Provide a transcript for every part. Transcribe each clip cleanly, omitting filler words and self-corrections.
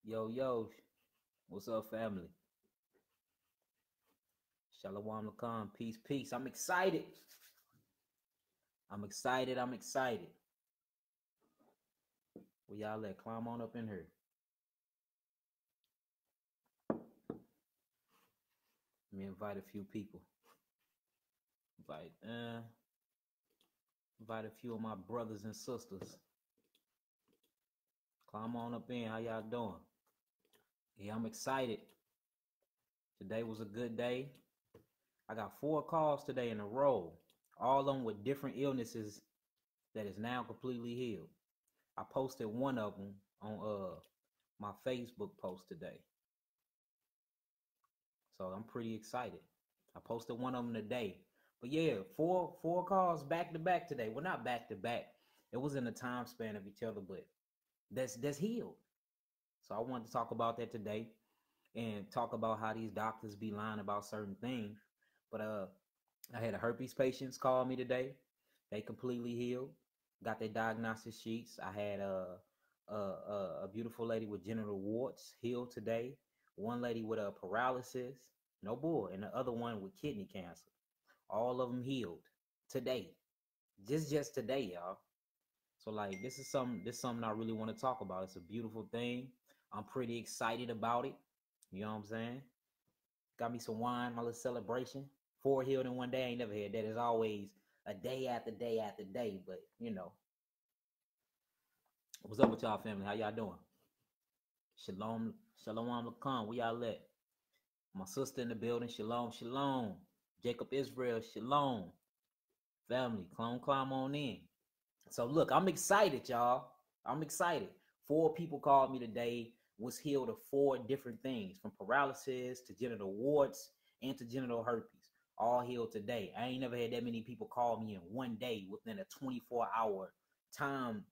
Yo, yo, what's up, family? Shalom Lakan, peace, peace. I'm excited. I'm excited. I'm excited. Where y'all at? Climb on up in here. Let me invite a few people. Invite, uh, invite a few of my brothers and sisters. Climb on up in. How y'all doing? Yeah, I'm excited. Today was a good day. I got 4 calls today in a row, all of them with different illnesses that is now completely healed. I posted one of them on my Facebook post today. So I'm pretty excited. I posted one of them today. But yeah, four calls back to back today. Well, not back to back. It was in the time span of each other, but that's healed. So I wanted to talk about that today and talk about how these doctors be lying about certain things. But I had a herpes patients call me today. They completely healed. Got their diagnostic sheets. I had a beautiful lady with genital warts healed today. One lady with a paralysis, no bull, and the other one with kidney cancer. All of them healed today, just today, y'all. So like, this is something I really want to talk about. It's a beautiful thing. I'm pretty excited about it. You know what I'm saying? Got me some wine, my little celebration. 4 healed in one day. I ain't never had that. It's always a day after day after day. But you know, what's up with y'all family? How y'all doing? Shalom, shalom lakum. Where y'all at? My sister in the building. Shalom, shalom. Jacob Israel. Shalom. Family, climb on in. So look, I'm excited, y'all. I'm excited. 4 people called me today, was healed of 4 different things, from paralysis to genital warts and to genital herpes. All healed today. I ain't never had that many people call me in one day within a 24-hour time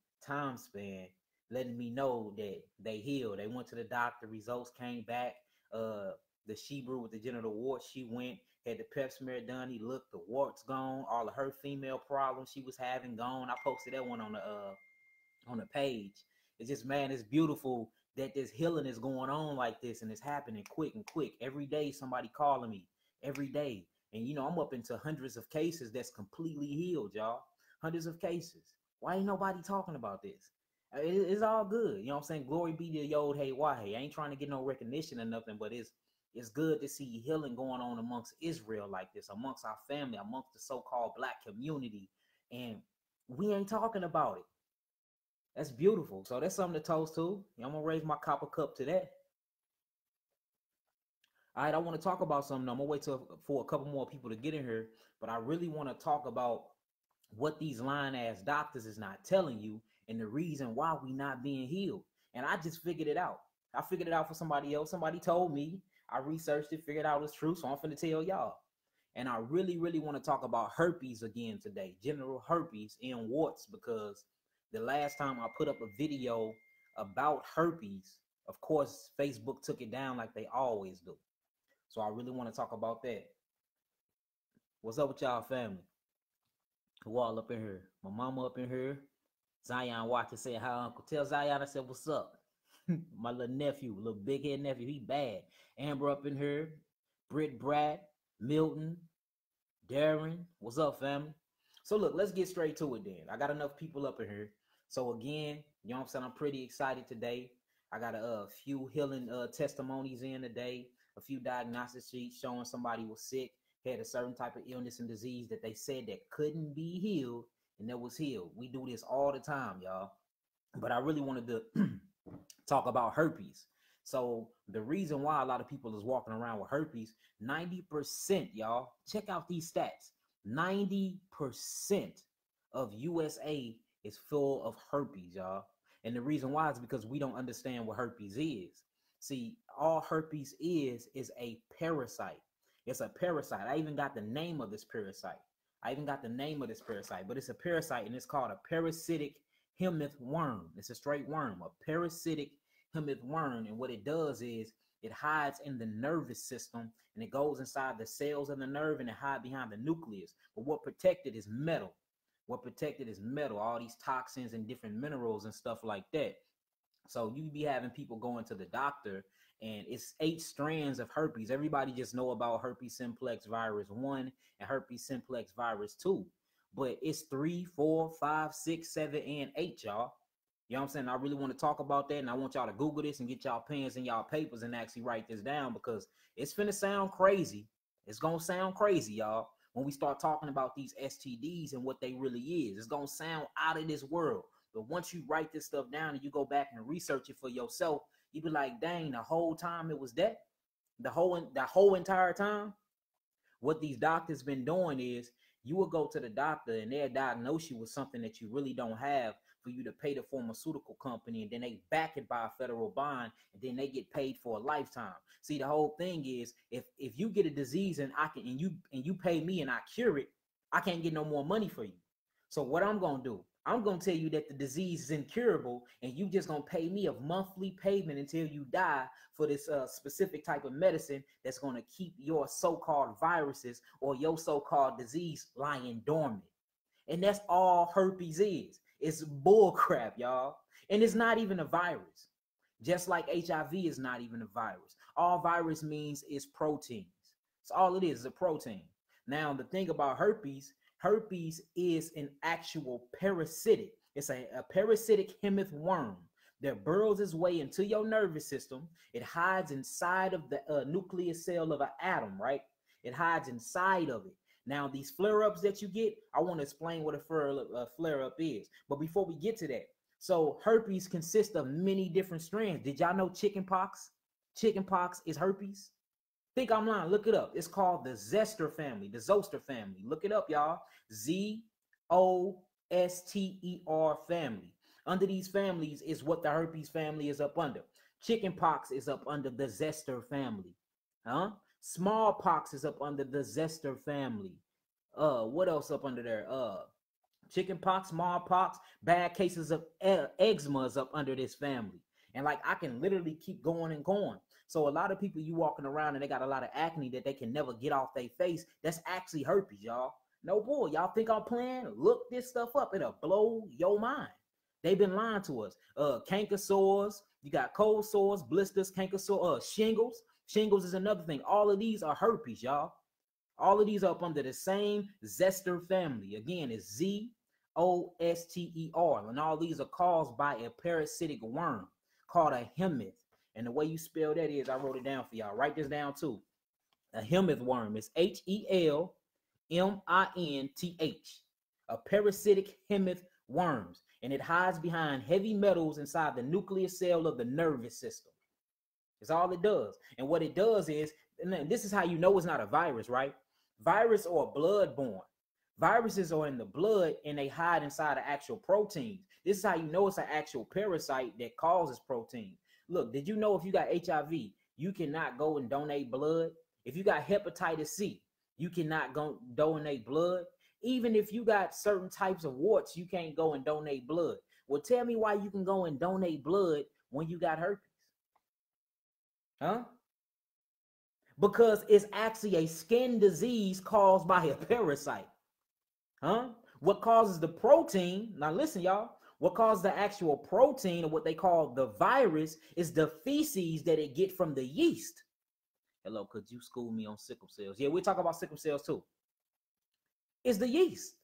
span, letting me know that they healed. They went to the doctor, results came back. The Shebrew with the genital warts, she went, had the pap smear done. He looked, the warts gone, all of her female problems she was having gone. I posted that one on the page. It's just, man, it's beautiful that this healing is going on like this, and it's happening quick and quick. Every day somebody calling me, every day. And you know, I'm up into hundreds of cases that's completely healed, y'all. Hundreds of cases. Why ain't nobody talking about this? It's all good. You know what I'm saying? Glory be to Yod Hey Wahe. I ain't trying to get no recognition or nothing, but it's good to see healing going on amongst Israel like this, amongst our family, amongst the so-called black community. And we ain't talking about it. That's beautiful. So that's something to toast to. I'm going to raise my copper cup to that. All right, I want to talk about something. I'm going to wait for a couple more people to get in here. But I really want to talk about what these lying-ass doctors is not telling you and the reason why we not being healed. And I just figured it out. I figured it out for somebody else. Somebody told me. I researched it, figured out it's true, so I'm finna tell y'all. And I really, really want to talk about herpes again today, genital herpes and warts, because the last time I put up a video about herpes, of course, Facebook took it down like they always do. So I really want to talk about that. What's up with y'all family? Who all up in here? My mama up in here. Zion watching, saying hi, uncle. Tell Zion I said, what's up? My little nephew, little big head nephew, he bad. Amber up in here, Britt, Brad, Milton, Darren. What's up, family? So look, let's get straight to it then. I got enough people up in here. So again, you know what I'm saying? I'm pretty excited today. I got a few healing testimonies in today, a few diagnostic sheets showing somebody was sick, had a certain type of illness and disease that they said that couldn't be healed, and that was healed. We do this all the time, y'all. But I really wanted to talk about herpes. So the reason why a lot of people is walking around with herpes, 90%, y'all, check out these stats. 90% of USA is full of herpes, y'all. And the reason why is because we don't understand what herpes is. See, all herpes is a parasite. It's a parasite. I even got the name of this parasite. But it's a parasite, and it's called a parasitic helminth worm. It's a straight worm, a parasitic helminth worm. And what it does is it hides in the nervous system, and it goes inside the cells of the nerve, and it hides behind the nucleus. But what protected is metal. All these toxins and different minerals and stuff like that. So you be having people going to the doctor, and it's 8 strands of herpes. Everybody just know about herpes simplex virus 1 and herpes simplex virus 2, but it's 3, 4, 5, 6, 7, and 8, y'all. You know what I'm saying? I really want to talk about that, and I want y'all to Google this and get y'all pens and y'all papers and actually write this down, because it's finna sound crazy. It's gonna sound crazy, y'all, when we start talking about these STDs and what they really is. It's gonna sound out of this world. But once you write this stuff down and you go back and research it for yourself, you be like, dang, the whole time it was that? The whole entire time? What these doctors been doing is, you will go to the doctor and they'll diagnose you with something that you really don't have, for you to pay the pharmaceutical company, and then they back it by a federal bond, and then they get paid for a lifetime. See, the whole thing is, if you get a disease and you pay me and I cure it, I can't get no more money for you. So what I'm gonna do, I'm gonna tell you that the disease is incurable, and you just gonna pay me a monthly payment until you die for this specific type of medicine that's gonna keep your so-called viruses or your so-called disease lying dormant. And that's all herpes is. It's bull crap, y'all. And it's not even a virus. Just like HIV is not even a virus. All virus means is proteins. That's all it is a protein. Now, the thing about herpes is an actual parasitic. It's a parasitic hemith worm that burrows its way into your nervous system. It hides inside of the nucleus cell of an atom, right? It hides inside of it. Now, these flare-ups that you get, I want to explain what a flare-up is. But before we get to that, so herpes consists of many different strands. Did y'all know chickenpox? Chickenpox is herpes. Think I'm lying. Look it up. It's called the Zoster family, the Zoster family. Look it up, y'all. Zoster family. Under these families is what the herpes family is up under. Chickenpox is up under the Zoster family. Huh? Smallpox is up under the Zoster family. What else up under there? Chickenpox, smallpox, bad cases of eczema is up under this family. And like, I can literally keep going and going. So a lot of people, you walking around and they got a lot of acne that they can never get off their face. That's actually herpes, y'all. No bull. Y'all think I'm playing? Look this stuff up. It'll blow your mind. They've been lying to us. Canker sores. You got cold sores, blisters, canker sores, shingles. Shingles is another thing. All of these are herpes, y'all. All of these are up under the same Zoster family. Again, it's Zoster. And all these are caused by a parasitic worm called a hemith. And the way you spell that is, I wrote it down for y'all. Write this down too. A hemith worm is HELMINTH. A parasitic hemith worms. And it hides behind heavy metals inside the nucleus cell of the nervous system. That's all it does. And what it does is, and this is how you know it's not a virus, right? Virus are blood-borne. Viruses are in the blood and they hide inside of actual proteins. This is how you know it's an actual parasite that causes protein. Look, did you know if you got HIV, you cannot go and donate blood? If you got hepatitis C, you cannot go donate blood. Even if you got certain types of warts, you can't go and donate blood. Well, tell me why you can go and donate blood when you got herpes. Huh? Because it's actually a skin disease caused by a parasite. Huh? What causes the protein? Now listen, y'all. What causes the actual protein, or what they call the virus, is the feces that it get from the yeast. Hello, could you school me on sickle cells? Yeah, we talk about sickle cells too. It's the yeast.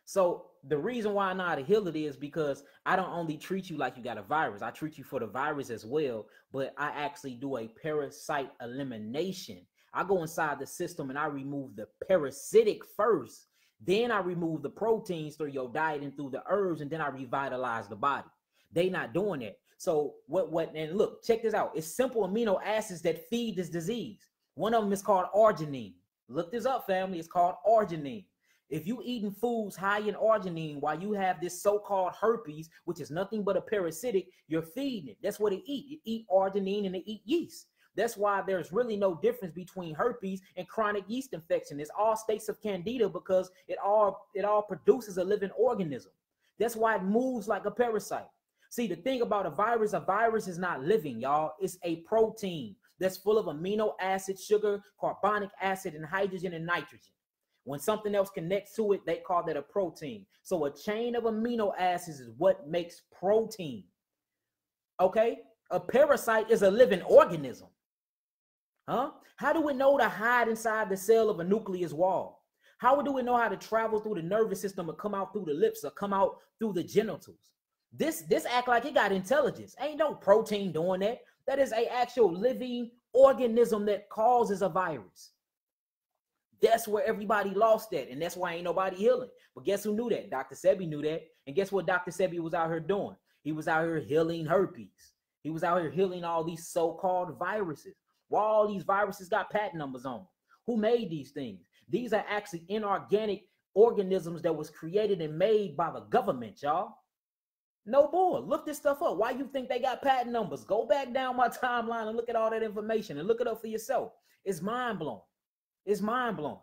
So the reason why I know how to heal it is because I don't only treat you like you got a virus. I treat you for the virus as well, but I actually do a parasite elimination. I go inside the system and I remove the parasitic first. Then I remove the proteins through your diet and through the herbs, and then I revitalize the body. They not doing that. So and look, check this out. It's simple amino acids that feed this disease. One of them is called arginine. Look this up, family. It's called arginine. If you eating foods high in arginine while you have this so-called herpes, which is nothing but a parasitic, you're feeding it. That's what it eat. It eat arginine and it eat yeast. That's why there's really no difference between herpes and chronic yeast infection. It's all states of candida because it all produces a living organism. That's why it moves like a parasite. See, the thing about a virus is not living, y'all. It's a protein that's full of amino acid, sugar, carbonic acid, and hydrogen and nitrogen. When something else connects to it, they call that a protein. So a chain of amino acids is what makes protein. Okay? A parasite is a living organism. Huh? How do we know to hide inside the cell of a nucleus wall? How do we know how to travel through the nervous system or come out through the lips or come out through the genitals? This act like it got intelligence. Ain't no protein doing that. That is a actual living organism that causes a virus. That's where everybody lost that, and that's why ain't nobody healing. But guess who knew that? Dr. Sebi knew that. And guess what Dr. Sebi was out here doing? He was out here healing herpes. He was out here healing all these so-called viruses. Well, all these viruses got patent numbers on them. Who made these things? These are actually inorganic organisms that was created and made by the government, y'all. No boy, look this stuff up. Why you think they got patent numbers? Go back down my timeline and look at all that information and look it up for yourself. It's mind-blowing. It's mind-blowing.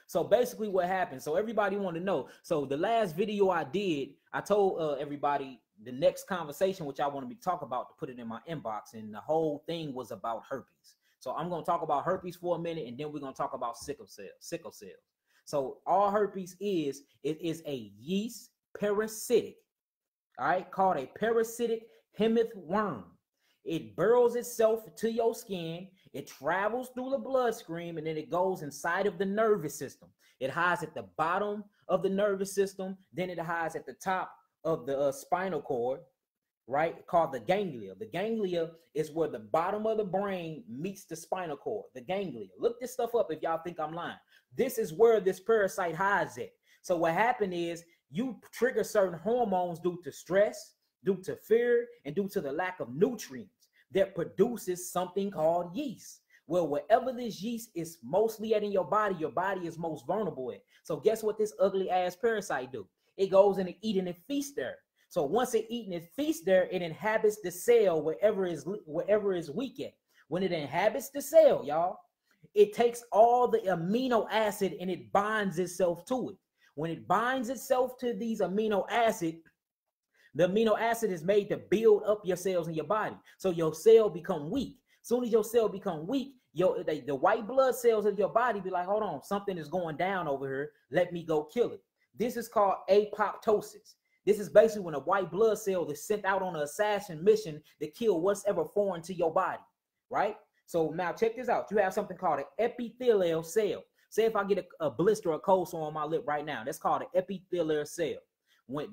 So basically what happened, so everybody want to know. So the last video I did, I told everybody the next conversation, which I want to talk about, to put it in my inbox, and the whole thing was about herpes. So I'm going to talk about herpes for a minute, and then we're going to talk about sickle cells. So all herpes is, it is a yeast parasitic, all right, called a parasitic hemorrhagic worm. It burrows itself to your skin. It travels through the bloodstream, and then it goes inside of the nervous system. It hides at the bottom of the nervous system. Then it hides at the top of the spinal cord, right? Called the ganglia. The ganglia is where the bottom of the brain meets the spinal cord, the ganglia. Look this stuff up if y'all think I'm lying. This is where this parasite hides at. So what happened is you trigger certain hormones due to stress, due to fear, and due to the lack of nutrients that produces something called yeast. Well, wherever this yeast is mostly at in your body is most vulnerable at. So guess what this ugly ass parasite do? It goes in and eat and it feasts there. So once it eat and it feasts there, it inhabits the cell wherever is weak at. When it inhabits the cell, y'all, it takes all the amino acid and it binds itself to it. When it binds itself to these amino acid, the amino acid is made to build up your cells in your body. So your cell become weak. As soon as your cell become weak, the white blood cells of your body be like, hold on, something is going down over here. Let me go kill it. This is called apoptosis. This is basically when a white blood cell is sent out on an assassin mission to kill what's ever foreign to your body, right? So now check this out. You have something called an epithelial cell. Say if I get a blister or a cold sore on my lip right now, that's called an epithelial cell.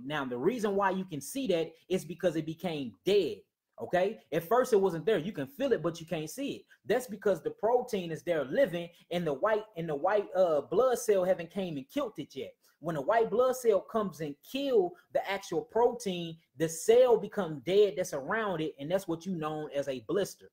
Now, the reason why you can see that is because it became dead, okay? At first, it wasn't there. You can feel it, but you can't see it. That's because the protein is there living, and the white blood cell haven't came and killed it yet. When a white blood cell comes and kill the actual protein, the cell becomes dead that's around it, and that's what you know as a blister.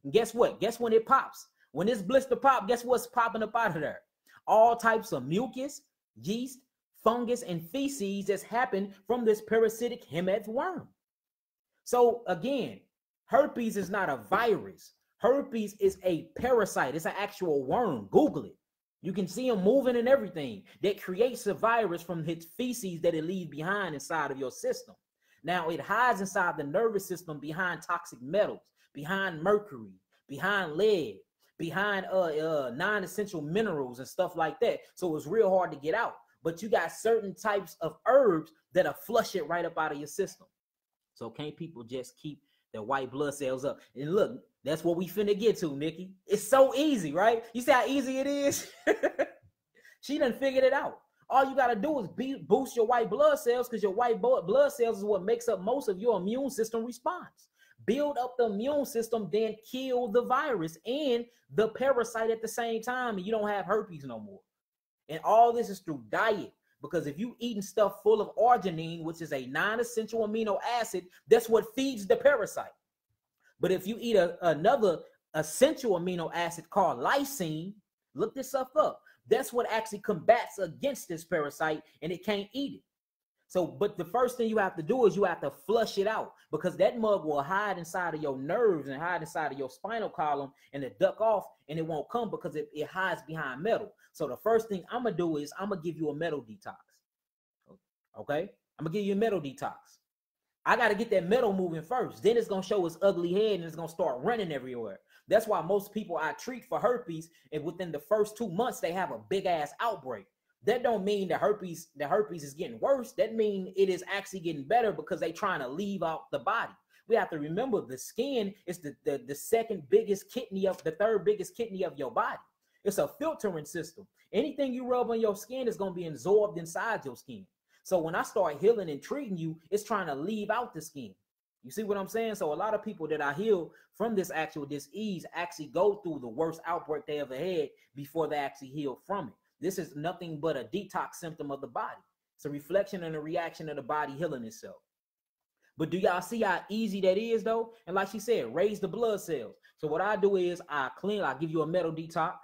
And guess what? Guess when it pops? When this blister pop, guess what's popping up out of there? All types of mucus, yeast, fungus, and feces that's happened from this parasitic hemorrhagic worm. So again, herpes is not a virus. Herpes is a parasite. It's an actual worm. Google it. You can see them moving and everything that creates a virus from its feces that it leaves behind inside of your system. Now it hides inside the nervous system behind toxic metals, behind mercury, behind lead, behind non-essential minerals and stuff like that. So it's real hard to get out. But you got certain types of herbs that'll flush it right up out of your system. So can't people just keep their white blood cells up? And look, that's what we finna get to, Nikki. It's so easy, right? You see how easy it is? She done figured it out. All you got to do is boost your white blood cells, because your white blood cells is what makes up most of your immune system response. Build up the immune system, then kill the virus and the parasite at the same time, and you don't have herpes no more. And all this is through diet, because if you eating stuff full of arginine, which is a non-essential amino acid, that's what feeds the parasite. But if you eat another essential amino acid called lysine, look this stuff up. That's what actually combats against this parasite, and it can't eat it. So, but the first thing you have to do is you have to flush it out, because that mug will hide inside of your nerves and hide inside of your spinal column, and it duck off, and it won't come because it hides behind metal. So the first thing I'm going to do is I'm going to give you a metal detox. Okay? I'm going to give you a metal detox. I got to get that metal moving first. Then it's going to show its ugly head, and it's going to start running everywhere. That's why most people I treat for herpes, and within the first 2 months, they have a big ass outbreak. That don't mean the herpes is getting worse. That means it is actually getting better because they trying to leave out the body. We have to remember the skin is the second biggest kidney of the third biggest kidney of your body. It's a filtering system. Anything you rub on your skin is going to be absorbed inside your skin. So when I start healing and treating you, it's trying to leave out the skin. You see what I'm saying? So a lot of people that I heal from this actual disease actually go through the worst outbreak they ever had before they actually heal from it. This is nothing but a detox symptom of the body. It's a reflection and a reaction of the body healing itself. But do y'all see how easy that is though? And like she said, raise the blood cells. So what I do is I give you a metal detox.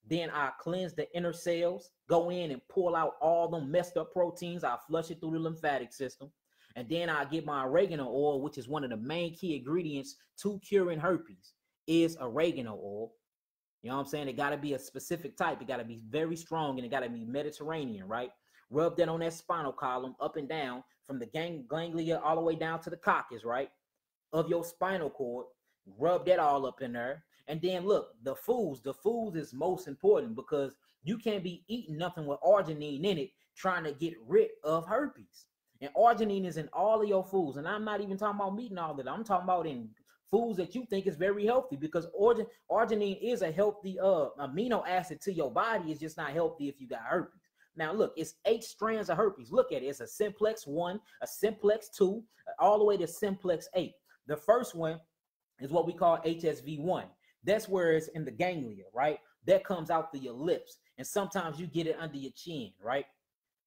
Then I cleanse the inner cells, go in and pull out all them messed up proteins. I flush it through the lymphatic system. And then I get my oregano oil, which is one of the main key ingredients to curing herpes, is oregano oil. You know what I'm saying? It got to be a specific type. It got to be very strong, and it got to be Mediterranean, right? Rub that on that spinal column, up and down, from the ganglia all the way down to the coccus, right, of your spinal cord. Rub that all up in there. And then look, the foods is most important, because you can't be eating nothing with arginine in it trying to get rid of herpes. And arginine is in all of your foods. And I'm not even talking about meat and all that. I'm talking about in foods that you think is very healthy, because arginine is a healthy amino acid to your body. It's just not healthy if you got herpes. Now, look, it's 8 strands of herpes. Look at it. It's a simplex 1, a simplex 2, all the way to simplex 8. The first one is what we call HSV1. That's where it's in the ganglia, right? That comes out through your lips. And sometimes you get it under your chin, right?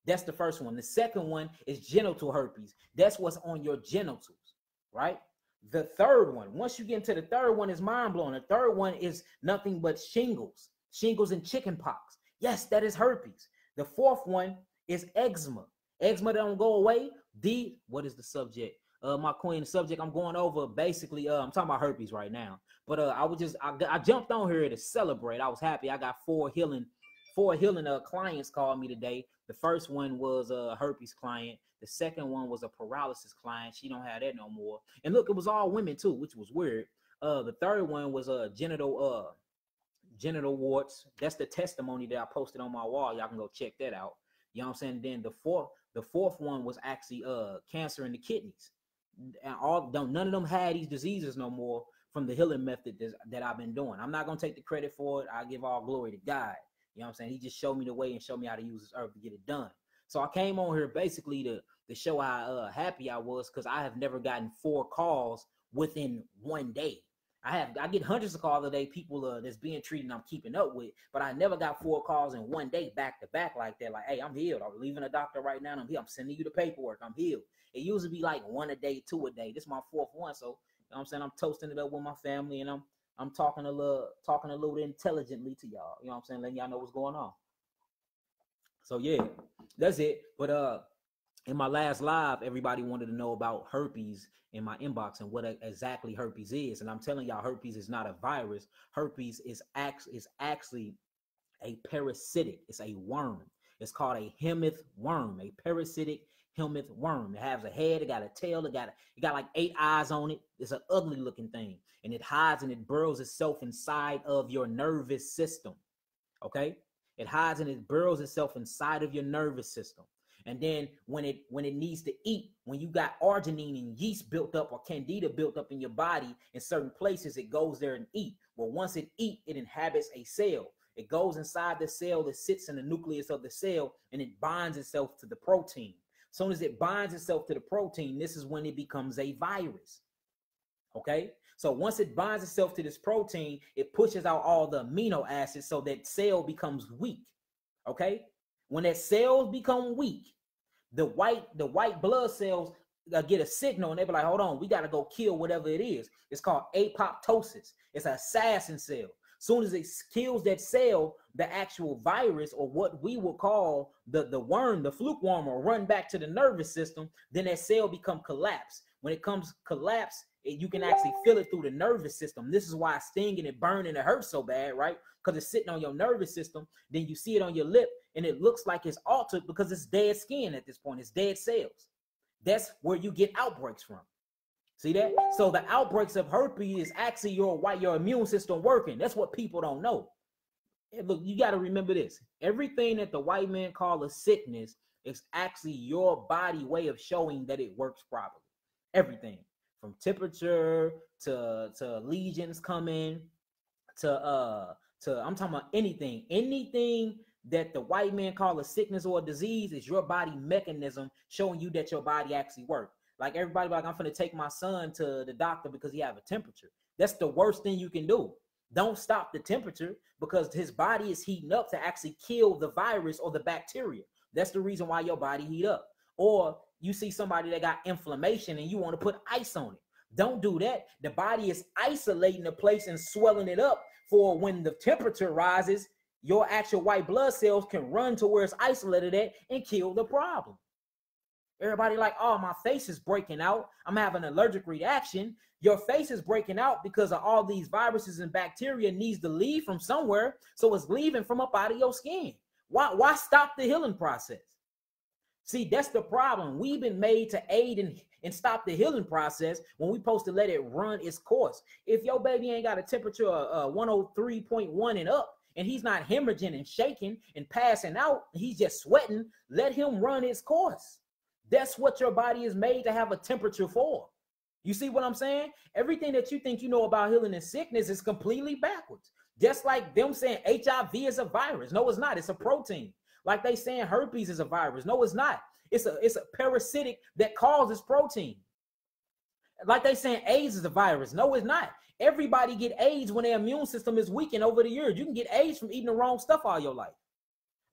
That's the first one. The second one is genital herpes. That's what's on your genitals, right? The third one, once you get into the third one, is mind-blowing. The third one is nothing but shingles and chickenpox. Yes, that is herpes. The fourth one is eczema. Eczema don't go away. What is the subject? My queen, the subject I'm going over, basically, I'm talking about herpes right now. But I jumped on here to celebrate. I was happy. I got four healing clients called me today. The first one was a herpes client. The second one was a paralysis client. She don't have that no more. And look, it was all women too, which was weird. The third one was genital warts. That's the testimony that I posted on my wall. Y'all can go check that out. You know what I'm saying? Then the fourth one was actually cancer in the kidneys. And none of them had these diseases no more from the healing method that I've been doing. I'm not gonna take the credit for it. I give all glory to God. You know what I'm saying? He just showed me the way and showed me how to use this herb to get it done. So I came on here basically to show how happy I was, because I have never gotten 4 calls within one day. I get hundreds of calls a day, people that's being treated and I'm keeping up with, but I never got 4 calls in one day back to back like that. Like, hey, I'm healed. I'm leaving a doctor right now. And I'm healed. I'm sending you the paperwork. I'm healed. It usually be like 1 a day, 2 a day. This is my 4th one. So, you know what I'm saying? I'm toasting it up with my family, and I'm talking a little intelligently to y'all. You know what I'm saying? Letting y'all know what's going on. So yeah, that's it. But in my last live, everybody wanted to know about herpes in my inbox and what exactly herpes is. And I'm telling y'all, herpes is not a virus. Herpes is actually a parasitic. It's a worm. It's called a Hemith worm, a parasitic Hemith worm. It has a head, it got a tail, it got like 8 eyes on it. It's an ugly looking thing. And it hides and it burrows itself inside of your nervous system. Okay? It hides and it burrows itself inside of your nervous system. And then when it needs to eat, when you got arginine and yeast built up or candida built up in your body in certain places, it goes there and eat. Well, once it eat, it inhabits a cell. It goes inside the cell that sits in the nucleus of the cell, and it binds itself to the protein. As soon as it binds itself to the protein, this is when it becomes a virus. Okay? So once it binds itself to this protein, it pushes out all the amino acids so that cell becomes weak. Okay? When that cells become weak, the white blood cells get a signal, and they be like, hold on, we got to go kill whatever it is. It's called apoptosis. It's an assassin cell. Soon as it kills that cell, the actual virus, or what we would call the worm, the fluke worm, will run back to the nervous system. Then that cell become collapsed. When it comes collapse, you can actually feel it through the nervous system. This is why it's stinging and burning, it hurts so bad, right? Because it's sitting on your nervous system. Then you see it on your lip, and it looks like it's altered because it's dead skin at this point. It's dead cells. That's where you get outbreaks from. See that? So the outbreaks of herpes is actually your immune system working. That's what people don't know. And look, you got to remember this. Everything that the white man call a sickness is actually your body way of showing that it works properly. Everything. from temperature to lesions coming to I'm talking about anything that the white man call a sickness or a disease is your body mechanism showing you that your body actually works. Like everybody like, I'm finna take my son to the doctor because he have a temperature. That's the worst thing you can do. Don't stop the temperature because his body is heating up to actually kill the virus or the bacteria. That's the reason why your body heat up. Or you see somebody that got inflammation and you want to put ice on it. Don't do that. The body is isolating the place and swelling it up for when the temperature rises, your actual white blood cells can run to where it's isolated at and kill the problem. Everybody like, oh, my face is breaking out. I'm having an allergic reaction. Your face is breaking out because of all these viruses and bacteria needs to leave from somewhere. So it's leaving from up out of your skin. Why stop the healing process? See, that's the problem. We've been made to aid and stop the healing process when we're supposed to let it run its course. If your baby ain't got a temperature of 103.1 and up, and he's not hemorrhaging and shaking and passing out, he's just sweating, let him run its course. That's what your body is made to have a temperature for. You see what I'm saying? Everything that you think you know about healing and sickness is completely backwards. Just like them saying HIV is a virus. No, it's not. It's a protein. Like they saying herpes is a virus. No, it's not. It's a parasitic that causes protein. Like they saying AIDS is a virus. No, it's not. Everybody get AIDS when their immune system is weakened over the years. You can get AIDS from eating the wrong stuff all your life.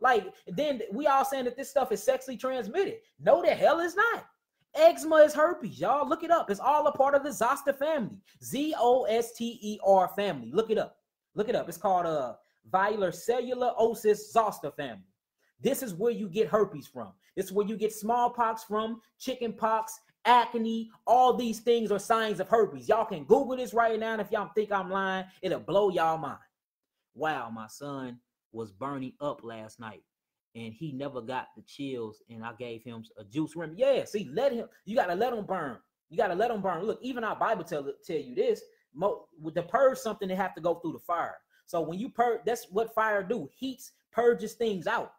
Like, then we all saying that this stuff is sexually transmitted. No, the hell is not. Eczema is herpes, y'all. Look it up. It's all a part of the Zoster family. Zoster family. Look it up. Look it up. It's called Viral Cellulosis Zoster family. This is where you get herpes from. This is where you get smallpox from, chicken pox, acne. All these things are signs of herpes. Y'all can Google this right now. And if y'all think I'm lying, it'll blow y'all mind. Wow, my son was burning up last night and he never got the chills, and I gave him a juice remedy. Yeah, see, you got to let him burn. You got to let him burn. Look, even our Bible tell you this, with the purge something, they have to go through the fire. So when you purge, that's what fire do. Heat purges things out.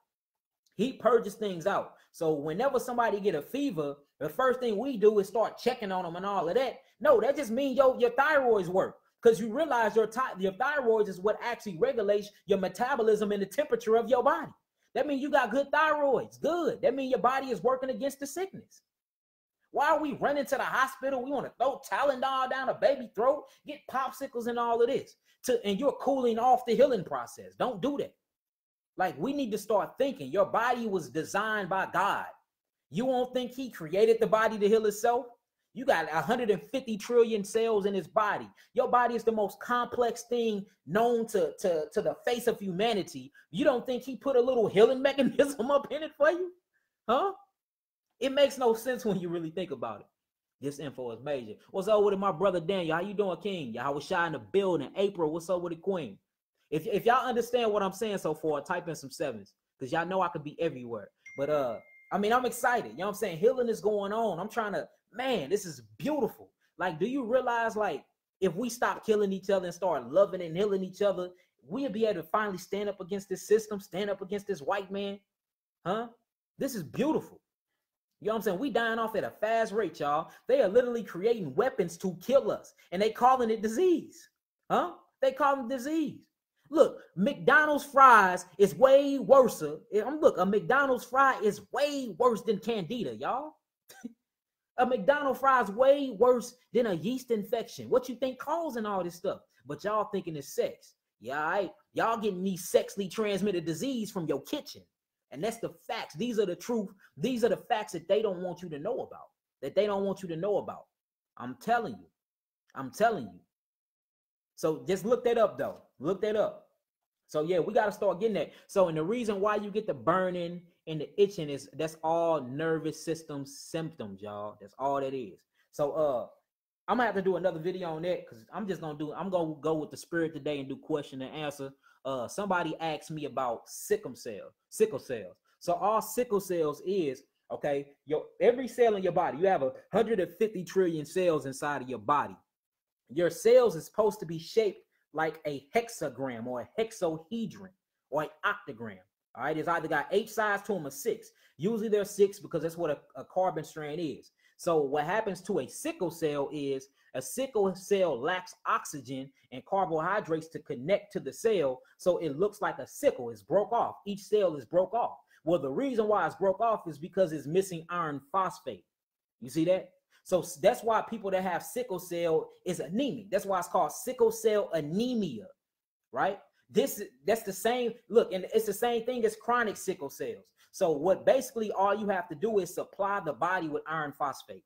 Heat purges things out. So whenever somebody get a fever, the first thing we do is start checking on them and all of that. No, that just means your thyroids work. Because you realize your thyroid is what actually regulates your metabolism and the temperature of your body. That means you got good thyroids. Good. That means your body is working against the sickness. Why are we running to the hospital? We want to throw Tylenol down a baby throat, get popsicles and all of this. And you're cooling off the healing process. Don't do that. Like, we need to start thinking. Your body was designed by God. You won't think he created the body to heal itself? You got 150 trillion cells in his body. Your body is the most complex thing known to the face of humanity. You don't think he put a little healing mechanism up in it for you? Huh? It makes no sense when you really think about it. This info is major. What's up with it, my brother Daniel? How you doing, King? Y'all was shy in the building. April, what's up with it, Queen? If y'all understand what I'm saying so far, type in some sevens, because y'all know I could be everywhere. But I mean, I'm excited. You know what I'm saying? Healing is going on. I'm trying to, man, this is beautiful. Like, do you realize, like, if we stop killing each other and start loving and healing each other, we'll be able to finally stand up against this system, stand up against this white man? Huh? This is beautiful. You know what I'm saying? We dying off at a fast rate, y'all. They are literally creating weapons to kill us, and they calling it disease. Huh? They call it disease. Look, McDonald's fries is way worse. Look, a McDonald's fry is way worse than Candida, y'all. A McDonald's fry is way worse than a yeast infection. What you think causing all this stuff? But y'all thinking it's sex. Yeah, all right. Y'all getting these sexually transmitted disease from your kitchen. And that's the facts. These are the truth. These are the facts that they don't want you to know about. That they don't want you to know about. I'm telling you. I'm telling you. So just look that up, though. Look that up. So, yeah, we got to start getting that. So, and the reason why you get the burning and the itching is that's all nervous system symptoms, y'all. That's all that is. So, I'm going to have to do another video on that because I'm going to go with the spirit today and do question and answer. Somebody asked me about sickle cells. So, all sickle cells is, okay, every cell in your body, you have 150 trillion cells inside of your body. Your cells is supposed to be shaped like a hexagram or a hexahedron or an octagram. All right, it's either got 8 sides to them or 6. Usually they're 6 because that's what a carbon strand is. So what happens to a sickle cell is a sickle cell lacks oxygen and carbohydrates to connect to the cell. So it looks like a sickle. It's broke off. Each cell is broke off. Well, the reason why it's broke off is because it's missing iron phosphate. You see that? So that's why people that have sickle cell is anemic. That's why it's called sickle cell anemia, right? That's the same look, and it's the same thing as chronic sickle cells. So what basically all you have to do is supply the body with iron phosphate.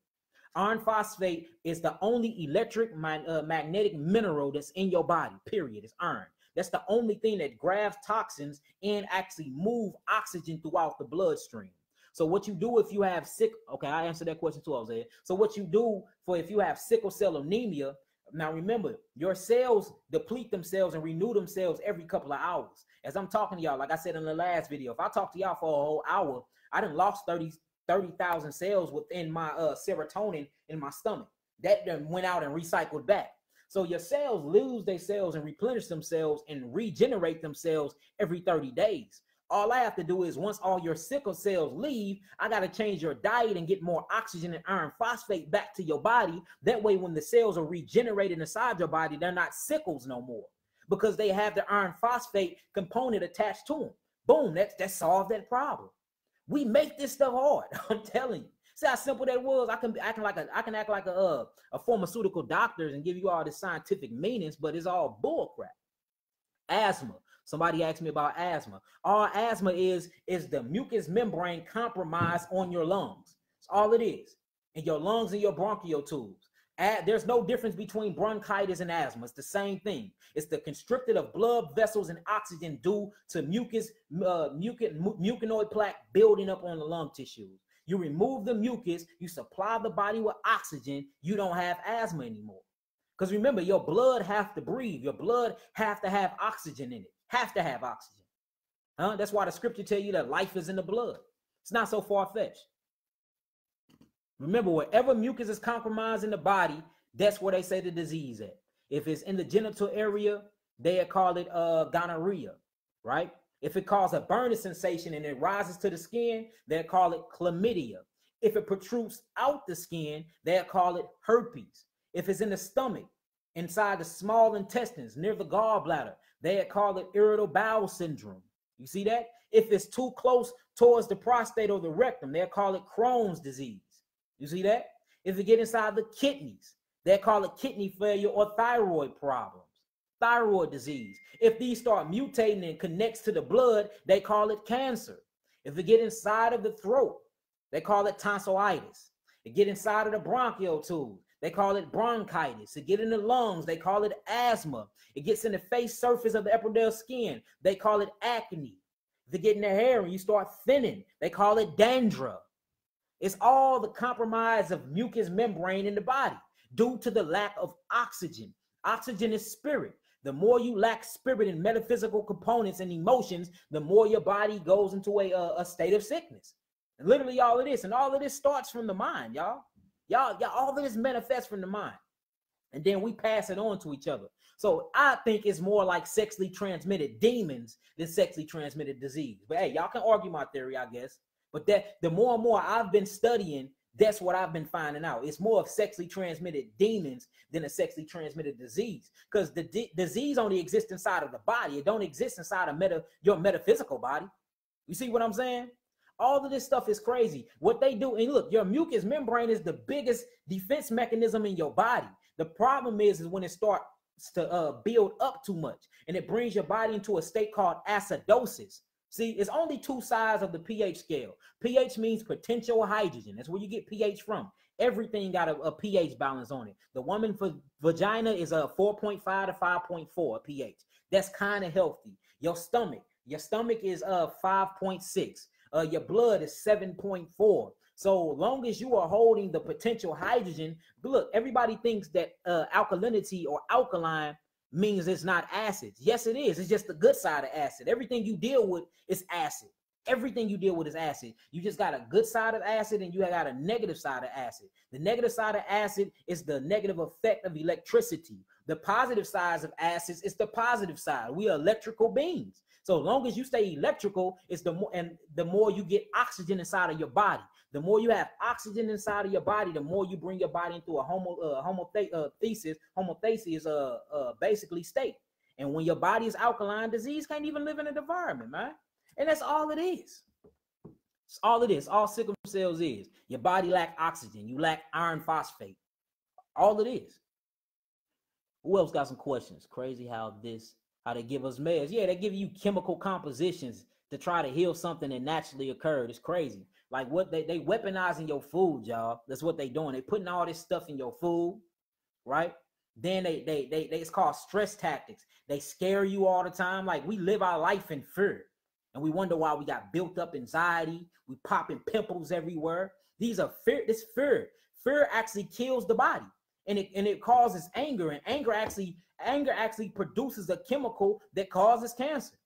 Iron phosphate is the only electric magnetic mineral that's in your body, period. It's iron. That's the only thing that grabs toxins and actually move oxygen throughout the bloodstream. So what you do if you have okay, I answered that question too, Jose. So what you do for if you have sickle cell anemia, now remember, your cells deplete themselves and renew themselves every couple of hours. As I'm talking to y'all, like I said in the last video, if I talk to y'all for a whole hour, I done lost 30,000 cells within my serotonin in my stomach. That done went out and recycled back. So your cells lose their cells and replenish themselves and regenerate themselves every 30 days. All I have to do is once all your sickle cells leave, I got to change your diet and get more oxygen and iron phosphate back to your body. That way, when the cells are regenerated inside your body, they're not sickles no more because they have the iron phosphate component attached to them. Boom, that solved that problem. We make this stuff hard. I'm telling you. See how simple that was? I can act like a pharmaceutical doctor and give you all the scientific meanings, but it's all bullcrap. Asthma. Somebody asked me about asthma. All asthma is the mucous membrane compromise on your lungs. That's all it is. And your lungs and your bronchial tubes. There's no difference between bronchitis and asthma. It's the same thing. It's the constricted of blood vessels and oxygen due to mucinoid plaque building up on the lung tissues. You remove the mucus, you supply the body with oxygen, you don't have asthma anymore. Because remember, your blood have to breathe. Your blood have to have oxygen in it. Have to have oxygen. That's why the scripture tell you that life is in the blood. It's not so far-fetched. Remember, wherever mucus is compromised in the body, that's where they say the disease at. If it's in the genital area, they call it gonorrhea, right? If it causes a burning sensation and it rises to the skin, they call it chlamydia. If it protrudes out the skin, they call it herpes. If it's in the stomach, inside the small intestines, near the gallbladder, they call it irritable bowel syndrome. You see that? If it's too close towards the prostate or the rectum, they call it Crohn's disease. You see that? If it get inside the kidneys, they call it kidney failure or thyroid problems, thyroid disease. If these start mutating and connects to the blood, they call it cancer. If it get inside of the throat, they call it tonsillitis. It get inside of the bronchial tube, they call it bronchitis. It get in the lungs, they call it asthma. It gets in the face surface of the epidermal skin, they call it acne. If it get in the hair and you start thinning, they call it dandruff. It's all the compromise of mucous membrane in the body due to the lack of oxygen. Oxygen is spirit. The more you lack spirit and metaphysical components and emotions, the more your body goes into a state of sickness. And literally all of this, and all of this starts from the mind, y'all. Y'all, all of this manifests from the mind. And then we pass it on to each other. So I think it's more like sexually transmitted demons than sexually transmitted disease. But hey, y'all can argue my theory, I guess. But that the more and more I've been studying, that's what I've been finding out. It's more of sexually transmitted demons than a sexually transmitted disease. Because the disease only exists inside of the body. It don't exist inside of your metaphysical body. You see what I'm saying? All of this stuff is crazy. What they do, and look, your mucous membrane is the biggest defense mechanism in your body. The problem is when it starts to build up too much, and it brings your body into a state called acidosis. See, it's only two sides of the pH scale. pH means potential hydrogen. That's where you get pH from. Everything got a pH balance on it. The woman for vagina is a 4.5 to 5.4 pH. That's kind of healthy. Your stomach is 5.6. Your blood is 7.4. So long as you are holding the potential hydrogen, look, everybody thinks that alkalinity or alkaline means it's not acid. Yes, it is. It's just the good side of acid. Everything you deal with is acid. Everything you deal with is acid. You just got a good side of acid and you got a negative side of acid. The negative side of acid is the negative effect of electricity. The positive side of acids is the positive side. We are electrical beings. So long as you stay electrical, it's the more you get oxygen inside of your body. The more you have oxygen inside of your body, the more you bring your body into a homeostasis, basically state. And when your body is alkaline, disease can't even live in an environment, man. And that's all it is. It's all it is. All sickle cells is. Your body lack oxygen. You lack iron phosphate. All it is. Who else got some questions? Crazy how they give us meds. Yeah, they give you chemical compositions to try to heal something that naturally occurred. It's crazy. Like what they weaponizing your food, y'all. That's what they doing. They putting all this stuff in your food, right? Then they it's called stress tactics. They scare you all the time. Like we live our life in fear. And we wonder why we got built up anxiety. We popping pimples everywhere. These are fear. This fear. Fear actually kills the body. And it causes anger. And anger actually produces a chemical that causes cancer.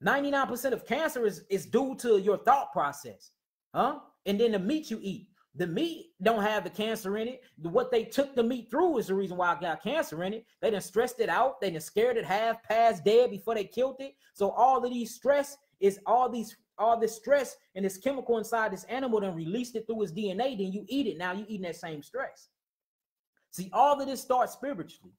99% of cancer is due to your thought process. Huh? And then the meat you eat. The meat don't have the cancer in it. What they took the meat through is the reason why I got cancer in it. They done stressed it out. They done scared it half past dead before they killed it. So all of these stress is all this stress and this chemical inside this animal then released it through its DNA. Then you eat it. Now you eating that same stress. See, all of this starts spiritually.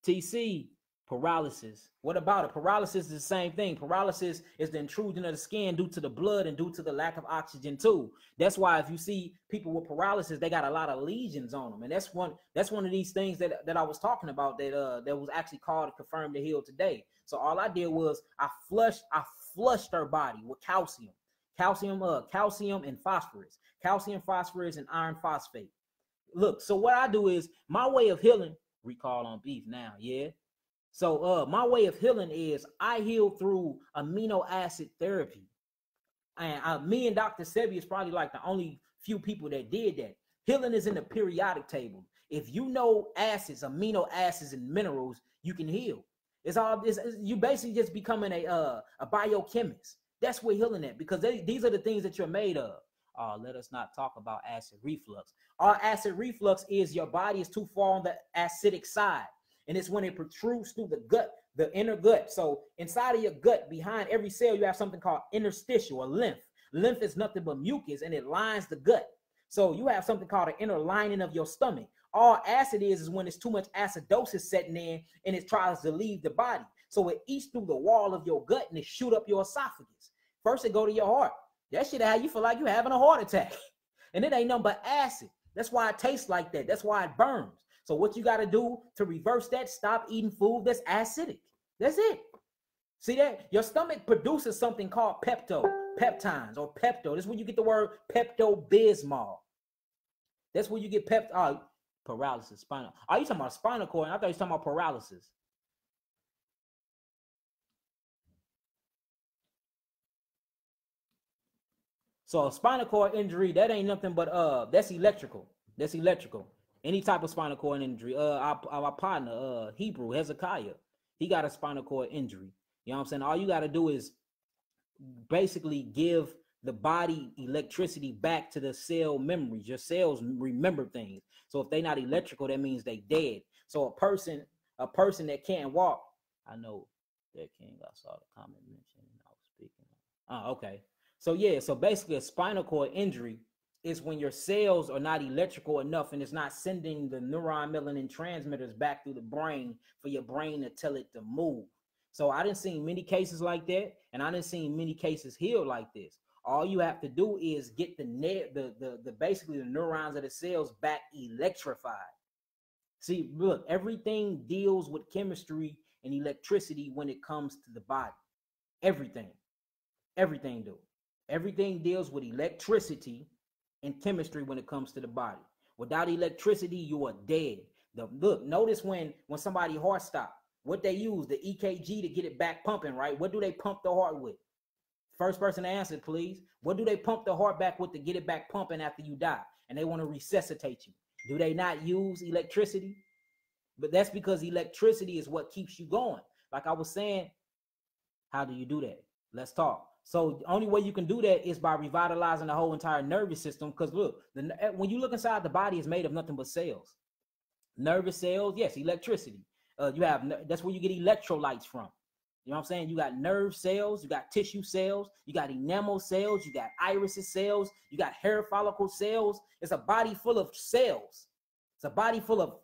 TC, paralysis. What about it? Paralysis is the same thing. Paralysis is the intrusion of the skin due to the blood and due to the lack of oxygen too. That's why if you see people with paralysis, they got a lot of lesions on them. And that's one of these things that I was talking about that was actually called to confirm the heal today. So all I did was I flushed her body with calcium and phosphorus, and iron phosphate. Look, so what I do is my way of healing, recall on beef now, yeah. So my way of healing is I heal through amino acid therapy. And me and Dr. Sebi is probably like the only few people that did that. Healing is in the periodic table. If you know acids, amino acids, and minerals, you can heal. You basically just becoming a biochemist. That's where healing at, because these are the things that you're made of. Let us not talk about acid reflux. Our acid reflux is your body is too far on the acidic side. And it's when it protrudes through the gut, the inner gut. So inside of your gut, behind every cell, you have something called interstitial or lymph. Lymph is nothing but mucus, and it lines the gut. So you have something called an inner lining of your stomach. All acid is when it's too much acidosis setting in, and it tries to leave the body. So it eats through the wall of your gut, and it shoot up your esophagus. First, it go to your heart. That shit how you feel like you're having a heart attack. And it ain't nothing but acid. That's why it tastes like that. That's why it burns. So what you got to do to reverse that, stop eating food that's acidic. That's it. See that? Your stomach produces something called peptides or pepto. That's where you get the word Pepto-Bismol. That's where you get paralysis, spinal. Are you talking about spinal cord? I thought you were talking about paralysis. So a spinal cord injury, that ain't nothing but that's electrical. That's electrical. Any type of spinal cord injury. Our partner, Hebrew, Hezekiah, he got a spinal cord injury. You know what I'm saying? All you got to do is basically give the body electricity back to the cell memories. Your cells remember things. So if they're not electrical, that means they dead. So a person that can't walk, I know that King, I saw the comment mention I was speaking. Okay. So yeah, so basically a spinal cord injury is when your cells are not electrical enough and it's not sending the neuron melanin transmitters back through the brain for your brain to tell it to move. So I didn't see many cases like that, and I didn't see many cases healed like this. All you have to do is get basically the neurons of the cells back electrified. See, look, everything deals with chemistry and electricity when it comes to the body. Everything do. Everything deals with electricity and chemistry when it comes to the body. Without electricity, you are dead. Look, notice when somebody heart stop, what they use, the EKG to get it back pumping, right? What do they pump the heart with? First person to answer, please. What do they pump the heart back with to get it back pumping after you die? And they want to resuscitate you. Do they not use electricity? But that's because electricity is what keeps you going. Like I was saying, how do you do that? Let's talk. So the only way you can do that is by revitalizing the whole entire nervous system. Because look, when you look inside, the body is made of nothing but cells. Nervous cells, yes, electricity. That's where you get electrolytes from. You know what I'm saying? You got nerve cells, you got tissue cells, you got enamel cells, you got iris cells, you got hair follicle cells. It's a body full of cells. It's a body full of,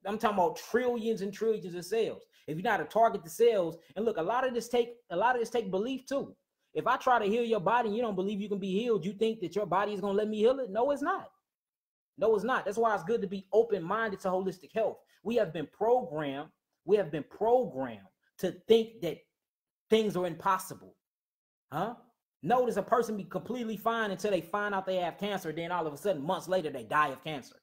I'm talking about trillions and trillions of cells. If you know how to target the cells, and look, a lot of this take belief too. If I try to heal your body and you don't believe you can be healed, you think that your body is gonna let me heal it? No, it's not. No, it's not. That's why it's good to be open-minded to holistic health. We have been programmed to think that things are impossible. Notice a person be completely fine until they find out they have cancer. Then all of a sudden, months later, they die of cancer.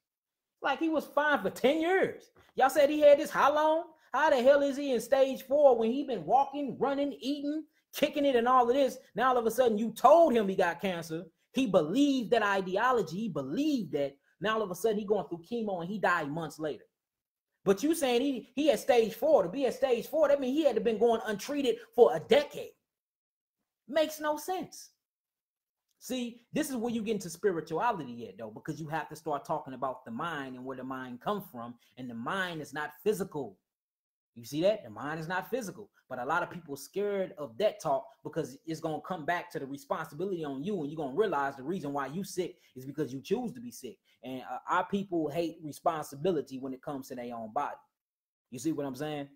Like he was fine for 10 years. Y'all said he had this how long? How the hell is he in stage 4 when he been walking, running, eating, kicking it and all of this? Now all of a sudden you told him he got cancer. He believed that ideology. He believed that. Now all of a sudden he going through chemo and he died months later. But you saying he at stage 4. To be at stage 4, that means he had to been going untreated for a decade. Makes no sense. See, this is where you get into spirituality yet, though, because you have to start talking about the mind and where the mind comes from. And the mind is not physical. You see that? The mind is not physical. But a lot of people are scared of that talk because it's going to come back to the responsibility on you. And you're going to realize the reason why you sick is because you choose to be sick. And our people hate responsibility when it comes to their own body. You see what I'm saying?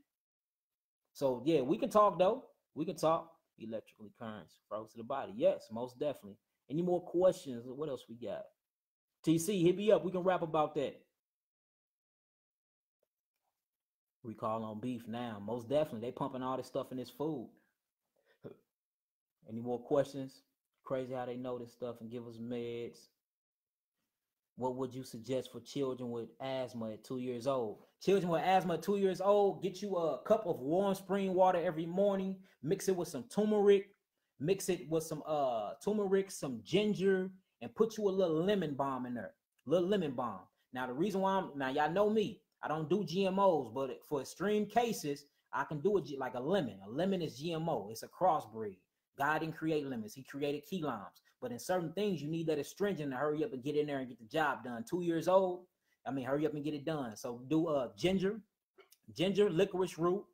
So, yeah, we can talk, though. We can talk. Electrical currents froze to the body. Yes, most definitely. Any more questions? What else we got? TC, hit me up. We can rap about that. Recall on beef now. Most definitely. They pumping all this stuff in this food. Any more questions? Crazy how they know this stuff and give us meds. What would you suggest for children with asthma at 2 years old? Children with asthma at 2 years old, get you a cup of warm spring water every morning. Mix it with some turmeric. Mix it with some turmeric, some ginger, and put you a little lemon balm in there. Little lemon balm. Now, the reason why now y'all know me. I don't do GMOs, but for extreme cases, I can do it like a lemon. A lemon is GMO. It's a crossbreed. God didn't create lemons. He created key limes. But in certain things, you need that astringent to hurry up and get in there and get the job done. 2 years old, hurry up and get it done. So do ginger, licorice root,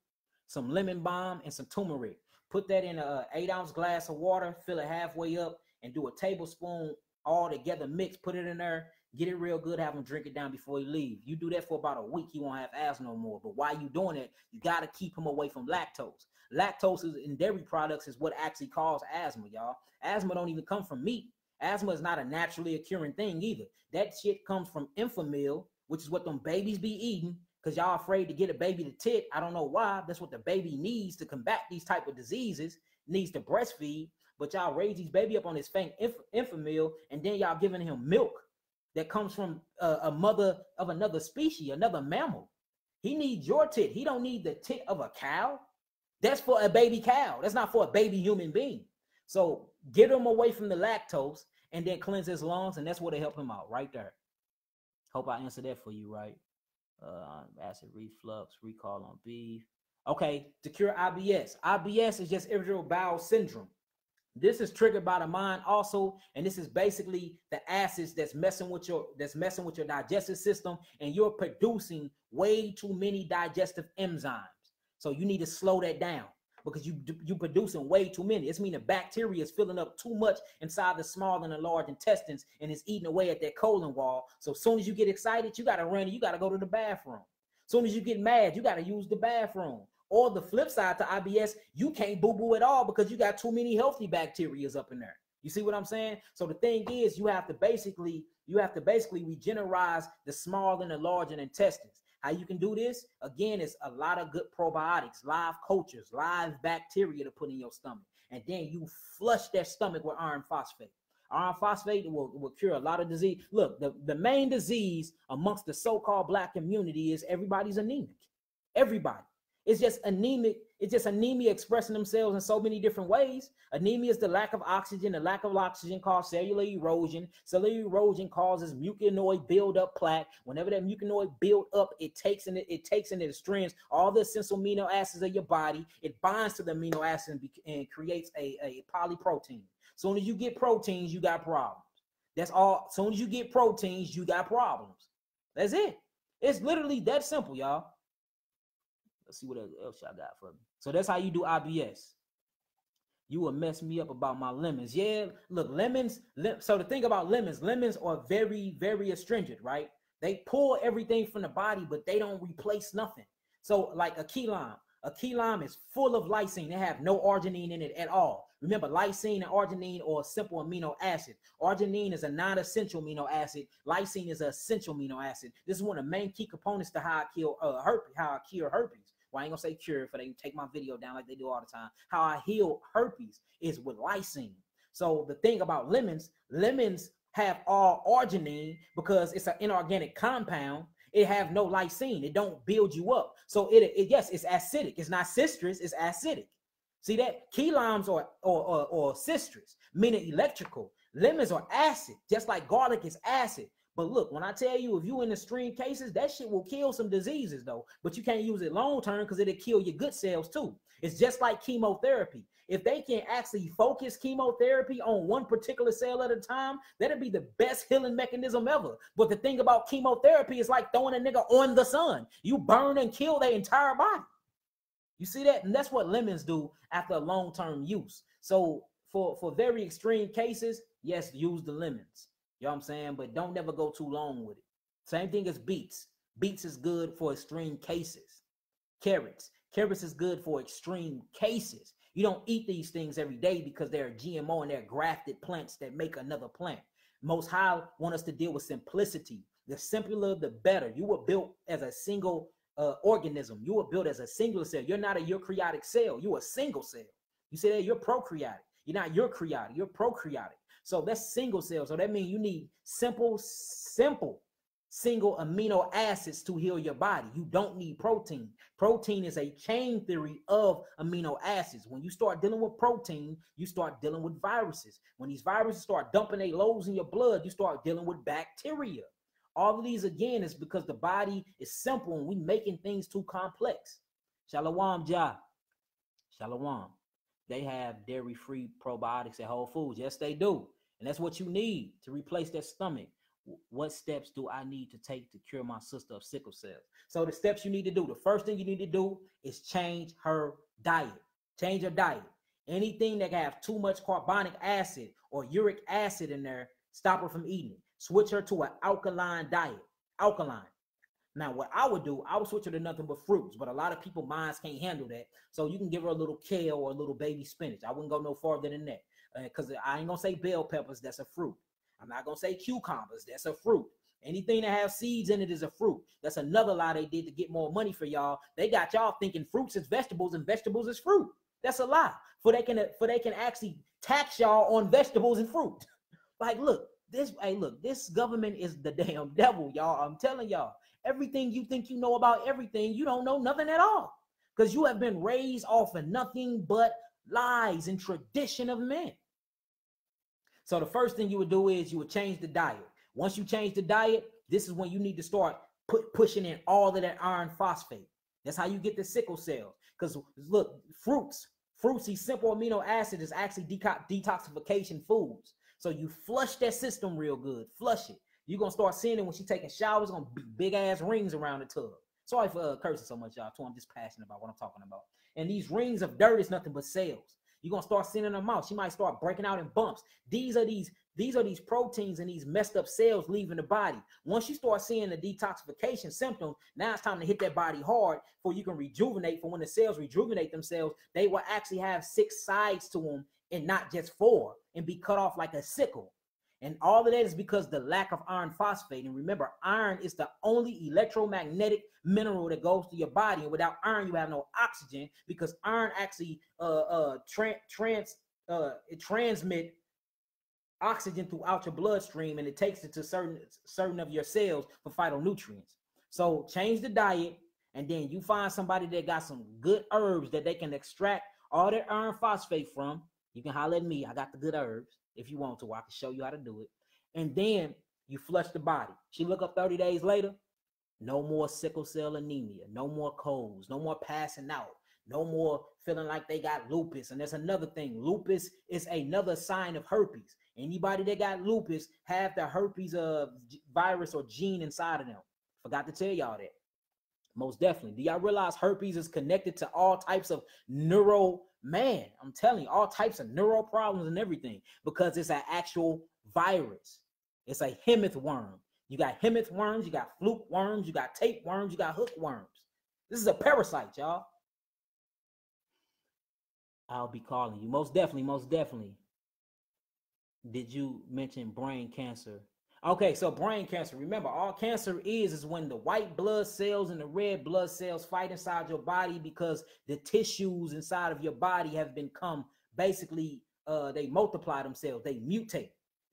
some lemon balm, and some turmeric. Put that in an 8-ounce glass of water, fill it halfway up, and do a tablespoon all together mix. Put it in there, get it real good, have him drink it down before he leave. You do that for about a week, he won't have asthma no more. But while you doing it, you got to keep him away from lactose. Lactose in dairy products is what actually causes asthma, y'all. Asthma don't even come from meat. Asthma is not a naturally occurring thing either. That shit comes from Enfamil, which is what them babies be eating, because y'all afraid to get a baby to tit. I don't know why. That's what the baby needs to combat these type of diseases. Needs to breastfeed. But y'all raise these baby up on this fake Enfamil, and then y'all giving him milk that comes from a mother of another species, another mammal. He needs your tit. He don't need the tit of a cow. That's for a baby cow. That's not for a baby human being. So get him away from the lactose and then cleanse his lungs, and that's where they help him out right there. Hope I answered that for you, right? Acid reflux, recall on beef. Okay, to cure IBS. IBS is just irritable bowel syndrome. This is triggered by the mind also, and this is basically the acids that's messing with your digestive system, and you're producing way too many digestive enzymes. So you need to slow that down because you producing way too many. It's meaning bacteria is filling up too much inside the small and the large intestines, and it's eating away at that colon wall. So as soon as you get excited, you got to run and you got to go to the bathroom. As soon as you get mad, you got to use the bathroom. Or the flip side to IBS, you can't boo-boo at all because you got too many healthy bacteria up in there. You see what I'm saying? So the thing is, you have to basically regenerate the small and the large intestines. How you can do this? Again, it's a lot of good probiotics, live cultures, live bacteria to put in your stomach. And then you flush that stomach with iron phosphate. Iron phosphate will cure a lot of disease. Look, the main disease amongst the so-called black community is everybody's anemic. Everybody. It's just anemic. It's just anemia expressing themselves in so many different ways. Anemia is the lack of oxygen. The lack of oxygen causes cellular erosion. Cellular erosion causes mucinoid buildup plaque. Whenever that mucinoid build up, it takes into the strands all the essential amino acids of your body. It binds to the amino acids and creates a polyprotein. Soon as you get proteins, you got problems. That's all. Soon as you get proteins, you got problems. That's it. It's literally that simple, y'all. Let's see what else y'all got for me. So that's how you do IBS. You will mess me up about my lemons. Yeah, look, lemons. So the thing about lemons are very, very astringent, right? They pull everything from the body, but they don't replace nothing. So like a key lime is full of lysine. They have no arginine in it at all. Remember, lysine and arginine are a simple amino acid. Arginine is a non-essential amino acid. Lysine is an essential amino acid. This is one of the main key components to how I kill herpes, how I cure herpes. Well, I ain't gonna say cure for they take my video down like they do all the time. How I heal herpes is with lysine. So the thing about lemons have all arginine because it's an inorganic compound. It have no lysine. It don't build you up. So yes, it's acidic. It's not citrus. It's acidic. See that? Key limes or citrus, meaning electrical. Lemons are acid, just like garlic is acid. But look, when I tell you, if you in extreme cases, that shit will kill some diseases though. But you can't use it long term because it'll kill your good cells too. It's just like chemotherapy. If they can actually focus chemotherapy on one particular cell at a time, that'd be the best healing mechanism ever. But the thing about chemotherapy is like throwing a nigga on the sun. You burn and kill their entire body. You see that? And that's what lemons do after long-term use. So for very extreme cases, yes, use the lemons. You know what I'm saying? But don't never go too long with it. Same thing as beets. Beets is good for extreme cases. Carrots is good for extreme cases. You don't eat these things every day because they're GMO and they're grafted plants that make another plant. Most High want us to deal with simplicity. The simpler, the better. You were built as a single organism. You were built as a singular cell. You're not a eukaryotic cell. You're a single cell. You say that you're prokaryotic. You're not eukaryotic. You're prokaryotic. So that's single cell. So that means you need simple single amino acids to heal your body. You don't need protein. Protein is a chain theory of amino acids. When you start dealing with protein, you start dealing with viruses. When these viruses start dumping their loads in your blood, you start dealing with bacteria. All of these, again, is because the body is simple and we making things too complex. Shalom, Jah. Shalom. They have dairy-free probiotics at Whole Foods. Yes, they do. And that's what you need to replace that stomach. What steps do I need to take to cure my sister of sickle cell? So the steps you need to do, the first thing you need to do is change her diet. Change her diet. Anything that have too much carbonic acid or uric acid in there, stop her from eating it. Switch her to an alkaline diet. Alkaline. Now, what I would do, I would switch her to nothing but fruits, but a lot of people minds can't handle that. So you can give her a little kale or a little baby spinach. I wouldn't go no farther than that because I ain't gonna say bell peppers. That's a fruit. I'm not gonna say cucumbers. That's a fruit. Anything that has seeds in it is a fruit. That's another lie they did to get more money for y'all. They got y'all thinking fruits is vegetables and vegetables is fruit. That's a lie. For they can actually tax y'all on vegetables and fruit. Like, look, this government is the damn devil, y'all. I'm telling y'all. Everything you think you know about everything, you don't know nothing at all. Because you have been raised off of nothing but lies and tradition of men. So the first thing you would do is you would change the diet. Once you change the diet, this is when you need to start pushing in all of that iron phosphate. That's how you get the sickle cells. Because look, fruits, these simple amino acids is actually detoxification foods. So you flush that system real good. Flush it. You're going to start seeing it when she's taking showers. Going to be big ass rings around the tub. Sorry for cursing so much, y'all. I'm just passionate about what I'm talking about. And these rings of dirt is nothing but cells. You're going to start seeing in her mouth. She might start breaking out in bumps. These are these proteins and these messed up cells leaving the body. Once you start seeing the detoxification symptoms, now it's time to hit that body hard for you can rejuvenate. For when the cells rejuvenate themselves, they will actually have 6 sides to them and not just 4 and be cut off like a sickle. And all of that is because the lack of iron phosphate. And remember, iron is the only electromagnetic mineral that goes to your body. And without iron, you have no oxygen because iron actually transmit oxygen throughout your bloodstream, and it takes it to certain of your cells for phytonutrients. So change the diet, and then you find somebody that got some good herbs that they can extract all their iron phosphate from. You can holler at me. I got the good herbs. If you want to, I can show you how to do it. And then you flush the body. She look up 30 days later, no more sickle cell anemia, no more colds, no more passing out, no more feeling like they got lupus. And there's another thing. Lupus is another sign of herpes. Anybody that got lupus have the herpes virus or gene inside of them. Forgot to tell y'all that. Most definitely. Do y'all realize herpes is connected to all types of man? I'm telling you, all types of neural problems and everything because it's an actual virus. It's a hemith worm. You got hemith worms, you got fluke worms, you got tapeworms, you got hookworms. This is a parasite, y'all. I'll be calling you. Most definitely, most definitely. Did you mention brain cancer? Okay, so brain cancer. Remember, all cancer is when the white blood cells and the red blood cells fight inside your body because the tissues inside of your body have become basically they multiply themselves, they mutate.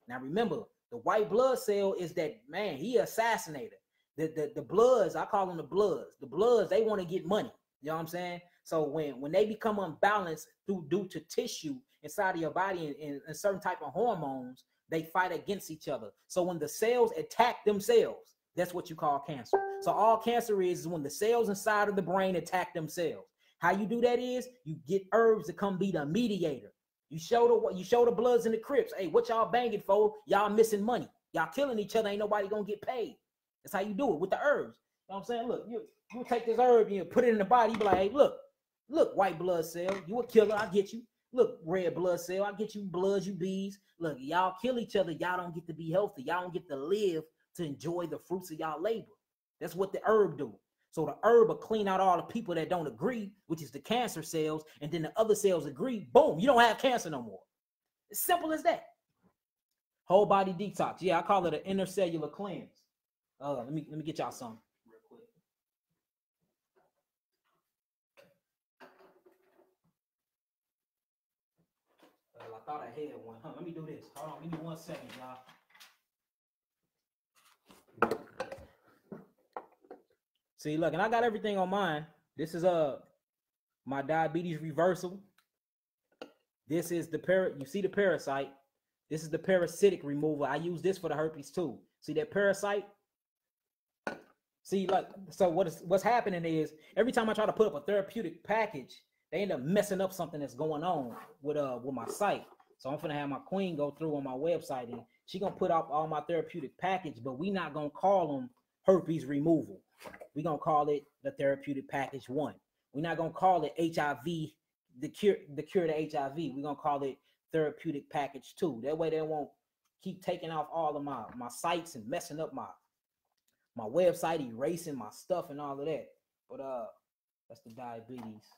Now remember, the white blood cell is that man, he assassinated. The bloods, I call them the bloods. The bloods, they want to get money. You know what I'm saying? So when they become unbalanced due to tissue inside of your body and certain type of hormones, they fight against each other. So when the cells attack themselves, that's what you call cancer. So all cancer is when the cells inside of the brain attack themselves. How you do that is you get herbs to come be the mediator. You show the Bloods and the Crips, hey, what y'all banging for? Y'all missing money. Y'all killing each other. Ain't nobody gonna get paid. That's how you do it with the herbs. You know what I'm saying? Look, you take this herb and you put it in the body. You be like, hey, look, white blood cell, you a killer. I get you. Look, red blood cell, I get you bloods, you bees. Look, y'all kill each other. Y'all don't get to be healthy. Y'all don't get to live to enjoy the fruits of y'all labor. That's what the herb do. So the herb will clean out all the people that don't agree, which is the cancer cells, and then the other cells agree. Boom, you don't have cancer no more. It's simple as that. Whole body detox. Yeah, I call it an intercellular cleanse. Let me get y'all some real quick. I thought I had one. Let me do this. Hold on, give me 1 second, y'all. See, look, and I got everything on mine. This is my diabetes reversal. This is you see the parasite. This is the parasitic removal. I use this for the herpes too. See that parasite? See, like, so what's happening is every time I try to put up a therapeutic package, they end up messing up something that's going on with my site. So I'm gonna have my queen go through on my website and she gonna put up all my therapeutic package, but we not gonna call them herpes removal. We're gonna call it the therapeutic package 1. We're not gonna call it HIV, the cure to HIV. We're gonna call it therapeutic package 2. That way they won't keep taking off all of my sites and messing up my website, erasing my stuff and all of that. But that's the diabetes.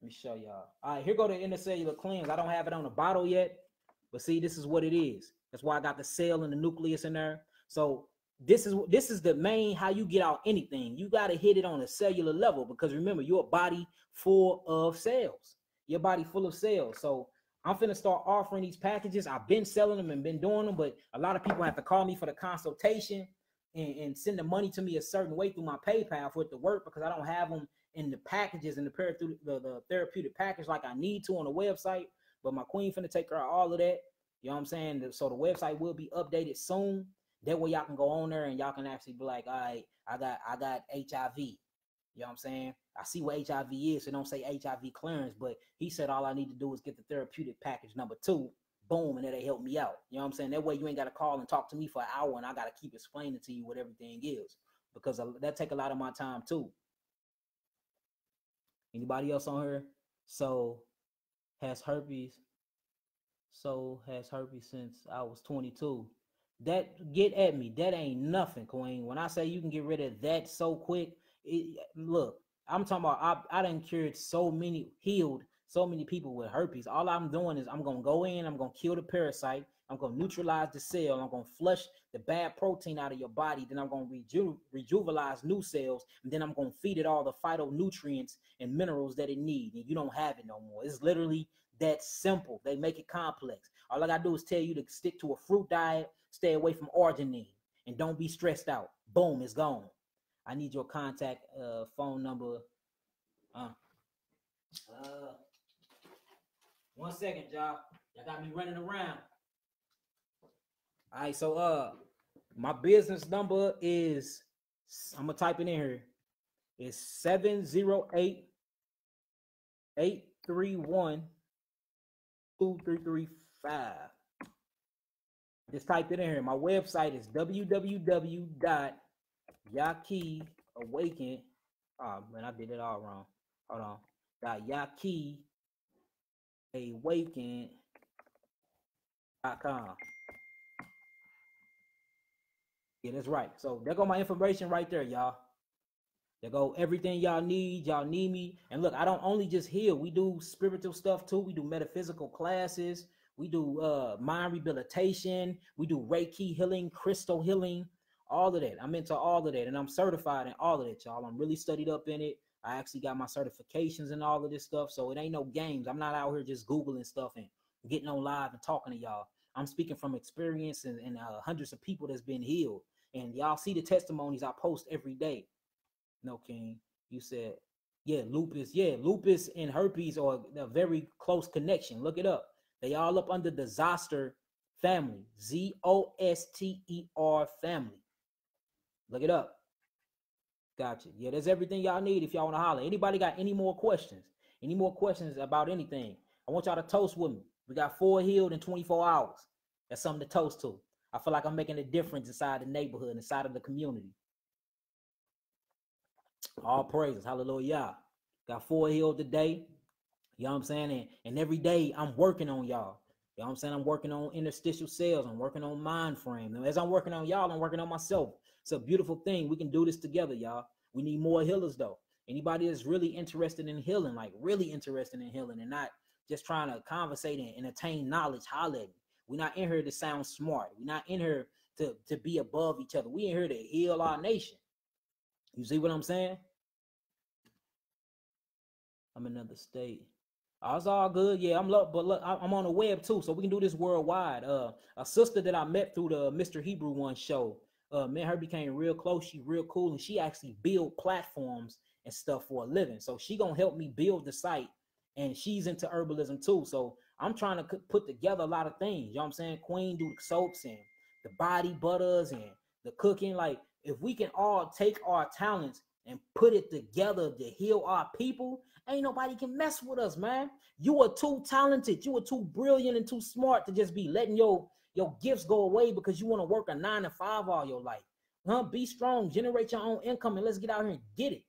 Let me show y'all. All right, here go the intercellular cleanse. I don't have it on the bottle yet, but see, this is what it is. That's why I got the cell and the nucleus in there. So this is the main how you get out anything. You got to hit it on a cellular level because remember, you're a body full of cells. Your body full of cells. So I'm finna start offering these packages. I've been selling them and been doing them, but a lot of people have to call me for the consultation and send the money to me a certain way through my PayPal for it to work because I don't have them in the packages and the therapeutic package like I need to on the website. But my queen finna take care of all of that. You know what I'm saying? So the website will be updated soon. That way y'all can go on there and y'all can actually be like, all right, I got HIV. You know what I'm saying? I see what HIV is, so don't say HIV clearance, but he said all I need to do is get the therapeutic package number 2, boom, and that'll help me out. You know what I'm saying? That way you ain't got to call and talk to me for an hour and I got to keep explaining to you what everything is because that take a lot of my time too. Anybody else on here? So has herpes since I was 22. That get at me. That ain't nothing, Queen. When I say you can get rid of that so quick, look, I'm talking about I done cured healed so many people with herpes. All I'm doing is I'm gonna go in, I'm gonna kill the parasite, I'm gonna neutralize the cell, I'm gonna flush the bad protein out of your body, then I'm gonna rejuvenize new cells, and then I'm gonna feed it all the phytonutrients and minerals that it needs, and you don't have it no more. It's literally that simple. They make it complex. All I gotta do is tell you to stick to a fruit diet, stay away from arginine, and don't be stressed out. Boom, it's gone. I need your contact phone number. 1 second, y'all. Y'all got me running around. All right, so my business number is, I'm gonna type it in here. It's 708-831-2335. Just type it in here. My website is www.yakiawaken, Oh man, I did it all wrong. Hold on. Got Yaki Awaken.com. Yeah, that's right. So there go my information right there, y'all. There go everything y'all need. Y'all need me. And look, I don't only just heal. We do spiritual stuff too. We do metaphysical classes. We do mind rehabilitation. We do Reiki healing, crystal healing, all of that. I'm into all of that. And I'm certified in all of that, y'all. I'm really studied up in it. I actually got my certifications and all of this stuff. So it ain't no games. I'm not out here just Googling stuff and getting on live and talking to y'all. I'm speaking from experience and hundreds of people that's been healed. And y'all see the testimonies I post every day. No, King. You said, yeah, lupus. Yeah, lupus and herpes are a very close connection. Look it up. They all up under the Zoster family. Zoster family. Look it up. Gotcha. Yeah, that's everything y'all need if y'all want to holler. Anybody got any more questions? Any more questions about anything? I want y'all to toast with me. We got 4 healed in 24 hours. That's something to toast to. I feel like I'm making a difference inside the neighborhood, inside of the community. All praises. Hallelujah. Got 4 healed today. You know what I'm saying? And every day I'm working on y'all. You know what I'm saying? I'm working on interstitial cells. I'm working on mind frame. And as I'm working on y'all, I'm working on myself. It's a beautiful thing. We can do this together, y'all. We need more healers, though. Anybody that's really interested in healing, like really interested in healing and not just trying to conversate and attain knowledge, holler at me. We're not in here to sound smart. We're not in here to be above each other. We in here to heal our nation. You see what I'm saying? I'm in another state. Oh, it's all good. Yeah, I'm look, but look, I'm on the web too, so we can do this worldwide. A sister that I met through the Mr. Hebrew One show, me and her became real close. She real cool, and she actually build platforms and stuff for a living. So she gonna help me build the site, and she's into herbalism too. So I'm trying to put together a lot of things. You know what I'm saying? Queen do the soaps and the body butters and the cooking. Like if we can all take our talents and put it together to heal our people, ain't nobody can mess with us, man. You are too talented, you are too brilliant and too smart to just be letting your gifts go away because you want to work a 9 to 5 all your life. Be strong, generate your own income, and let's get out here and get it.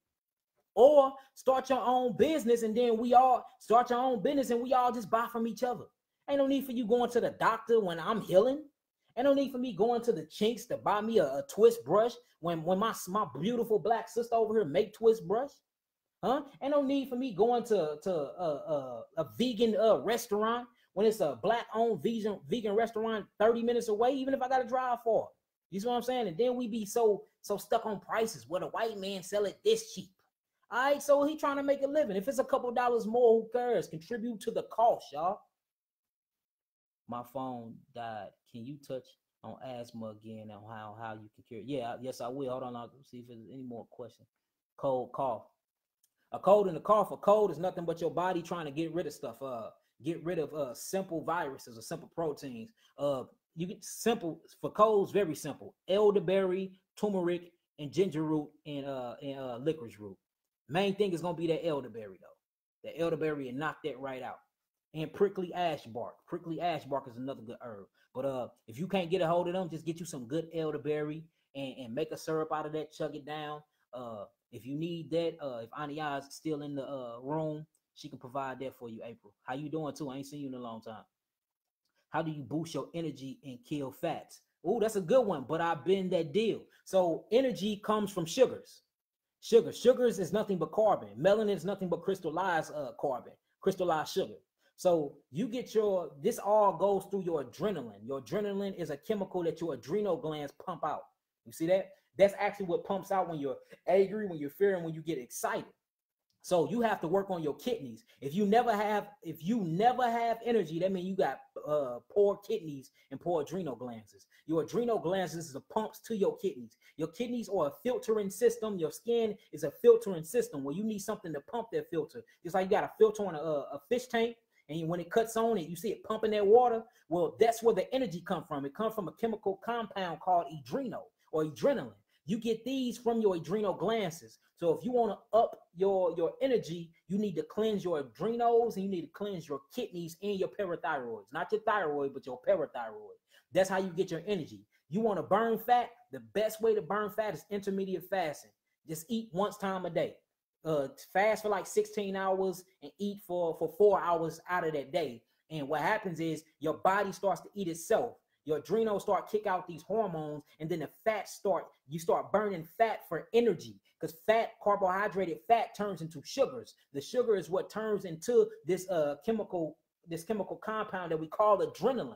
Or start your own business, and then we all start your own business and we all just buy from each other. Ain't no need for you going to the doctor when I'm healing. Ain't no need for me going to the Chinks to buy me a twist brush when my beautiful black sister over here make twist brush. Ain't no need for me going to a vegan restaurant when it's a black-owned vegan restaurant 30 minutes away, even if I got to drive for it. You see what I'm saying? And then we be so stuck on prices where the white man sell it this cheap. All right, so he trying to make a living. If it's a couple dollars more, who cares? Contribute to the cost, y'all. My phone died. Can you touch on asthma again and how you can cure it? Yeah, yes, I will. Hold on, I'll see if there's any more questions. Cold cough. A cold and a cough. A cold is nothing but your body trying to get rid of stuff. Get rid of simple viruses or simple proteins. You get simple for colds, very simple. Elderberry, turmeric, and ginger root and licorice root. Main thing is gonna be that elderberry though. The elderberry and knock that right out. And prickly ash bark. Prickly ash bark is another good herb. But if you can't get a hold of them, just get you some good elderberry and make a syrup out of that. Chug it down. If you need that, if Anya is still in the room, she can provide that for you, April. How you doing too? I ain't seen you in a long time. How do you boost your energy and kill fats? Oh, that's a good one, but I've been that deal. So energy comes from sugars. Sugars is nothing but carbon. Melanin is nothing but crystallized carbon, crystallized sugar. So you get this all goes through your adrenaline. Your adrenaline is a chemical that your adrenal glands pump out. You see that? That's actually what pumps out when you're angry, when you're fearing, when you get excited. So you have to work on your kidneys. If you never have energy, that means you got poor kidneys and poor adrenal glands. Your adrenal glands is the pumps to your kidneys. Your kidneys are a filtering system. Your skin is a filtering system where you need something to pump that filter. Just like you got a filter on a fish tank, and when it cuts on it, you see it pumping that water. Well, that's where the energy comes from. It comes from a chemical compound called adrenaline. You get these from your adrenal glands. So if you want to up your energy, you need to cleanse your adrenals and you need to cleanse your kidneys and your parathyroids. Not your thyroid, but your parathyroid. That's how you get your energy. You want to burn fat? The best way to burn fat is intermediate fasting. Just eat once time a day. fast for like 16 hours and eat for 4 hours out of that day. And what happens is your body starts to eat itself. Your adrenals start kick out these hormones, and then the fat you start burning fat for energy, because carbohydrated fat turns into sugars. The sugar is what turns into this chemical compound that we call adrenaline.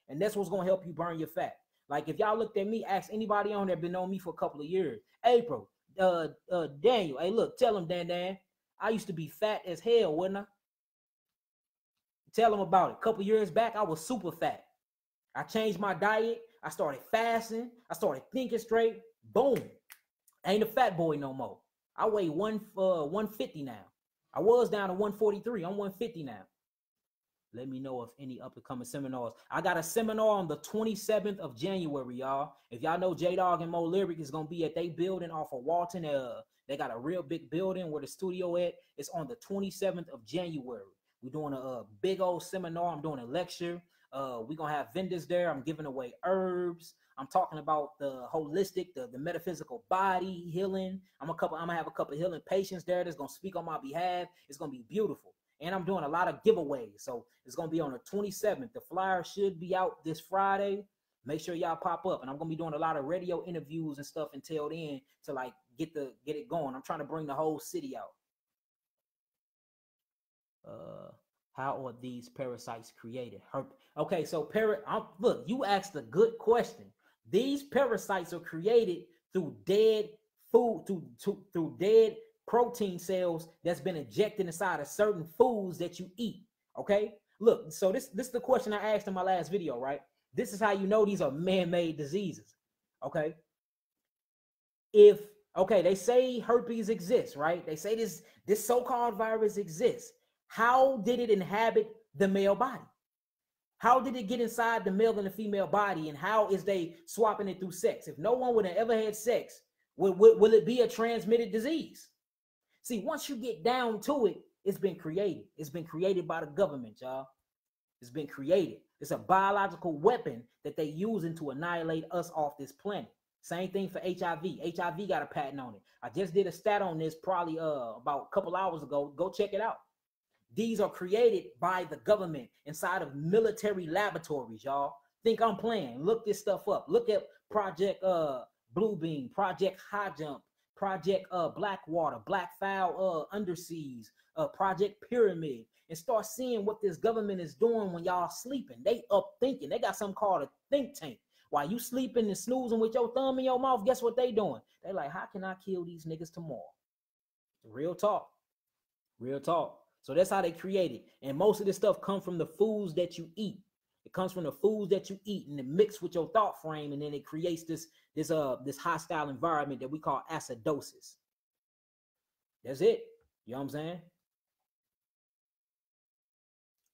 And that's what's gonna help you burn your fat. Like if y'all looked at me, ask anybody on there been on me for a couple of years. April, Daniel, hey, look, tell him, Dan, I used to be fat as hell, wasn't I? Tell him about it. A couple years back, I was super fat. I changed my diet. I started fasting. I started thinking straight. Boom. I ain't a fat boy no more. I weigh 150 now. I was down to 143. I'm 150 now. Let me know if any up-and-coming seminars. I got a seminar on the 27th of January, y'all. If y'all know J-Dog and Mo Lyric is going to be at their building off of Walton. They got a real big building where the studio at. It's on the 27th of January. We're doing a big old seminar. I'm doing a lecture. We're going to have vendors there. I'm giving away herbs. I'm talking about the holistic, the metaphysical body healing. I'm going to have a couple healing patients there that's going to speak on my behalf. It's going to be beautiful. And I'm doing a lot of giveaways. So it's going to be on the 27th. The flyer should be out this Friday. Make sure y'all pop up. And I'm going to be doing a lot of radio interviews and stuff until then to like get it going. I'm trying to bring the whole city out. How are these parasites created? Okay, so look, you asked a good question. These parasites are created through dead food, through dead protein cells that's been injected inside of certain foods that you eat. Okay, look, so this is the question I asked in my last video, right? This is how you know these are man-made diseases. Okay, they say herpes exists, right? They say this so-called virus exists. How did it inhabit the male body? How did it get inside the male and the female body? And how is they swapping it through sex? If no one would have ever had sex, will it be a transmitted disease? See, once you get down to it, it's been created. It's been created by the government, y'all. It's been created. It's a biological weapon that they using to annihilate us off this planet. Same thing for HIV. HIV got a patent on it. I just did a stat on this probably about a couple hours ago. Go check it out. These are created by the government inside of military laboratories, y'all. Think I'm playing. Look this stuff up. Look at Project Bluebeam, Project High Jump, Project Blackwater, Blackfowl Underseas, Project Pyramid, and start seeing what this government is doing when y'all sleeping. They up thinking. They got something called a think tank. While you sleeping and snoozing with your thumb in your mouth, guess what they doing? They like, how can I kill these niggas tomorrow? Real talk. Real talk. So that's how they create it. And most of this stuff comes from the foods that you eat. It comes from the foods that you eat, and it mixes with your thought frame, and then it creates this hostile environment that we call acidosis. That's it. You know what I'm saying?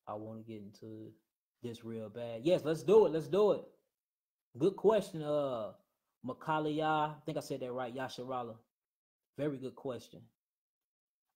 I want to get into this real bad. Yes, let's do it. Let's do it. Good question. Makalaya, I think I said that right. Yasharala. Very good question.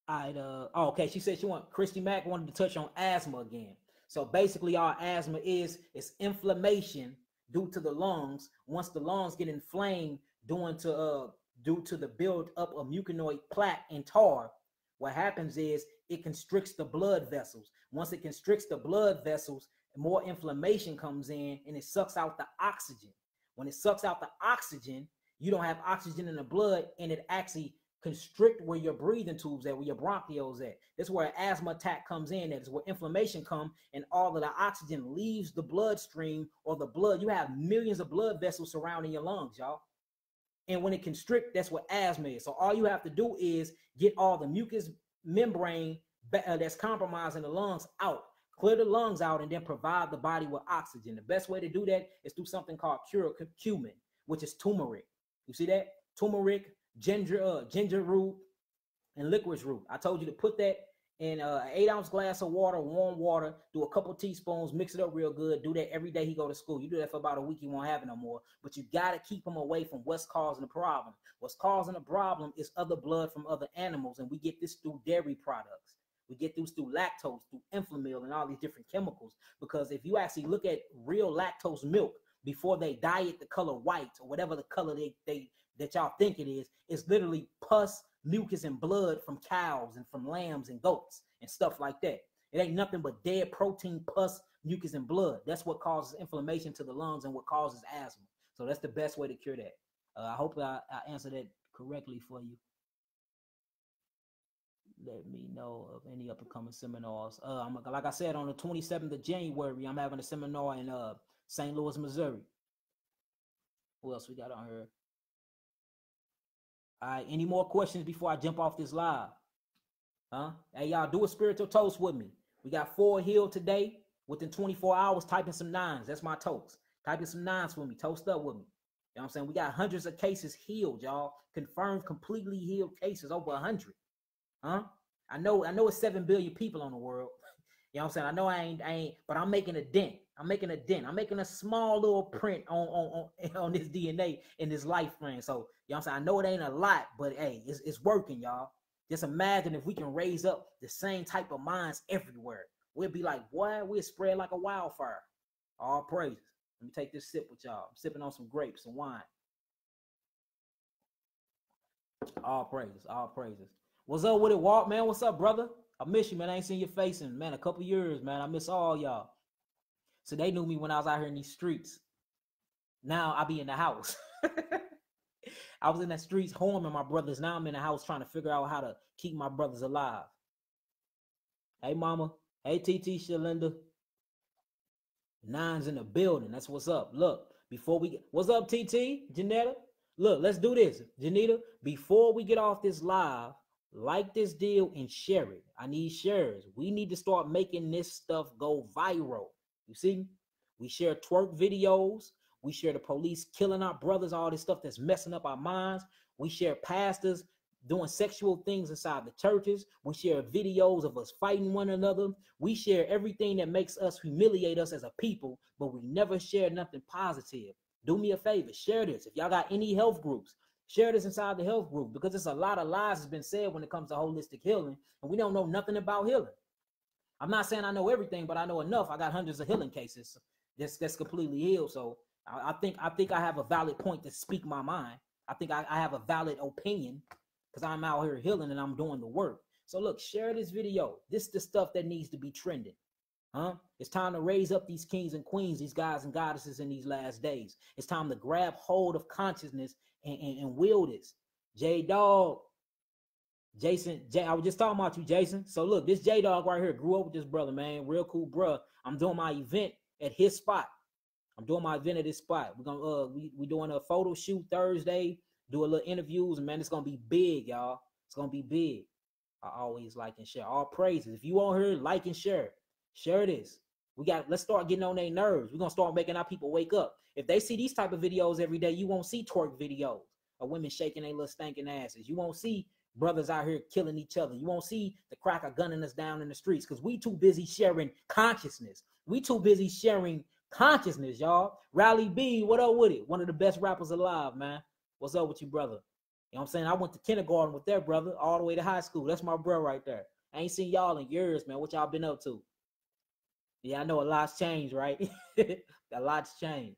Okay, she said Christy Mack wanted to touch on asthma again. So basically our asthma is inflammation due to the lungs. Once the lungs get inflamed due to the build up of muconoid plaque and tar, what happens is it constricts the blood vessels. Once it constricts the blood vessels, more inflammation comes in and it sucks out the oxygen. When it sucks out the oxygen, you don't have oxygen in the blood, and it actually constrict where your breathing tubes at, where your bronchioles at. That's where an asthma attack comes in. That is where inflammation comes, and all of the oxygen leaves the bloodstream or the blood. You have millions of blood vessels surrounding your lungs, y'all. And when it constricts, that's what asthma is. So all you have to do is get all the mucous membrane that's compromising the lungs out. Clear the lungs out and then provide the body with oxygen. The best way to do that is through something called curcumin, which is turmeric. You see that? Turmeric, ginger root, and licorice root. I told you to put that in an 8-ounce glass of water, warm water, do a couple teaspoons, mix it up real good. Do that every day he go to school. You do that for about a week, you won't have it no more. But you got to keep him away from what's causing the problem. What's causing the problem is other blood from other animals, and we get this through dairy products. We get this through lactose, through Enfamil, and all these different chemicals. Because if you actually look at real lactose milk before they dye it the color white or whatever the color that y'all think it is, it's literally pus mucus and blood from cows and from lambs and goats and stuff like that. It ain't nothing but dead protein, pus, mucus, and blood. That's what causes inflammation to the lungs and what causes asthma. So that's the best way to cure that. I hope I answered that correctly for you. Let me know of any up and coming seminars. Like I said, on the 27th of January, I'm having a seminar in St. Louis, Missouri. What else we got on here? All right, any more questions before I jump off this live? Huh? Hey, y'all, do a spiritual toast with me. We got 4 healed today. Within 24 hours, typing some 9s. That's my toast. Typing some 9s for me. Toast up with me. You know what I'm saying? We got hundreds of cases healed, y'all. Confirmed, completely healed cases, over 100. Huh? I know it's 7 billion people on the world. You know what I'm saying? I know I ain't, but I'm making a dent. I'm making a small little print on this DNA in this life frame. So, you know what I'm saying? I know it ain't a lot, but hey, it's working, y'all. Just imagine if we can raise up the same type of minds everywhere. We'll be like, boy, we'll spread like a wildfire. All praises. Let me take this sip with y'all. I'm sipping on some grapes, some wine. All praises, all praises. What's up with it, Walt, man? What's up, brother? I miss you, man. I ain't seen your face in, man, a couple years, man. I miss all y'all. So they knew me when I was out here in these streets. Now I be in the house. I was in the streets homing my brothers. Now I'm in the house trying to figure out how to keep my brothers alive. Hey, mama. Hey, TT Shalinda. 9's in the building. That's what's up. Look, before we get, what's up, TT? Janetta? Look, let's do this. Janita, before we get off this live, like this deal and share it. I need shares. We need to start making this stuff go viral. You see? We share twerk videos. We share the police killing our brothers, all this stuff that's messing up our minds. We share pastors doing sexual things inside the churches. We share videos of us fighting one another. We share everything that makes us humiliate us as a people, but we never share nothing positive. Do me a favor, share this. If y'all got any health groups, share this inside the health group, because there's a lot of lies that's been said when it comes to holistic healing, and we don't know nothing about healing. I'm not saying I know everything, but I know enough. I got hundreds of healing cases that's completely healed. So I think I have a valid point to speak my mind. I think I have a valid opinion because I'm out here healing and I'm doing the work. So look, share this video. This is the stuff that needs to be trending. It's time to raise up these kings and queens, these guys and goddesses in these last days. It's time to grab hold of consciousness and wield this. J-Dog, Jason, I was just talking about you, Jason. So look, this J-Dog right here grew up with this brother, man. Real cool, bruh. I'm doing my event at his spot. I'm doing my event at his spot. We're gonna we doing a photo shoot Thursday, do a little interviews, and man, it's gonna be big, y'all. It's gonna be big. I always like and share. All praises. If you on here, like and share. Share this. Let's start getting on their nerves. We're gonna start making our people wake up. If they see these type of videos every day, you won't see twerk videos of women shaking their little stinking asses. You won't see brothers out here killing each other. You won't see the cracker gunning us down in the streets because we too busy sharing consciousness. We too busy sharing consciousness, y'all. Rally B, what up with it? One of the best rappers alive, man. What's up with you, brother? You know what I'm saying? I went to kindergarten with that brother all the way to high school. That's my bro right there. I ain't seen y'all in years, man. What y'all been up to? Yeah, I know a lot's changed, right? A lot's changed.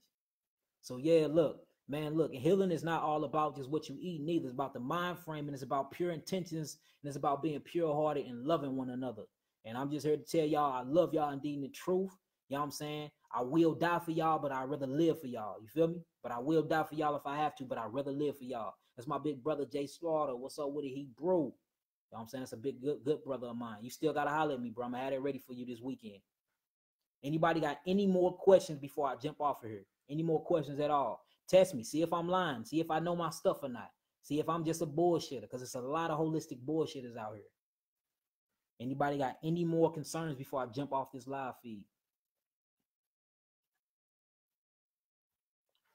So yeah, look, man, look, healing is not all about just what you eat, neither. It's about the mind frame, and it's about pure intentions, and it's about being pure-hearted and loving one another. And I'm just here to tell y'all, I love y'all indeed in the truth. You know what I'm saying? I will die for y'all, but I'd rather live for y'all. You feel me? But I will die for y'all if I have to, but I'd rather live for y'all. That's my big brother, Jay Slaughter. What's up with it? He brew. You know what I'm saying? That's a big, good brother of mine. You still got to holler at me, bro. I'm going to have it ready for you this weekend. Anybody got any more questions before I jump off of here? Any more questions at all? Test me. See if I'm lying. See if I know my stuff or not. See if I'm just a bullshitter, because it's a lot of holistic bullshitters out here. Anybody got any more concerns before I jump off this live feed?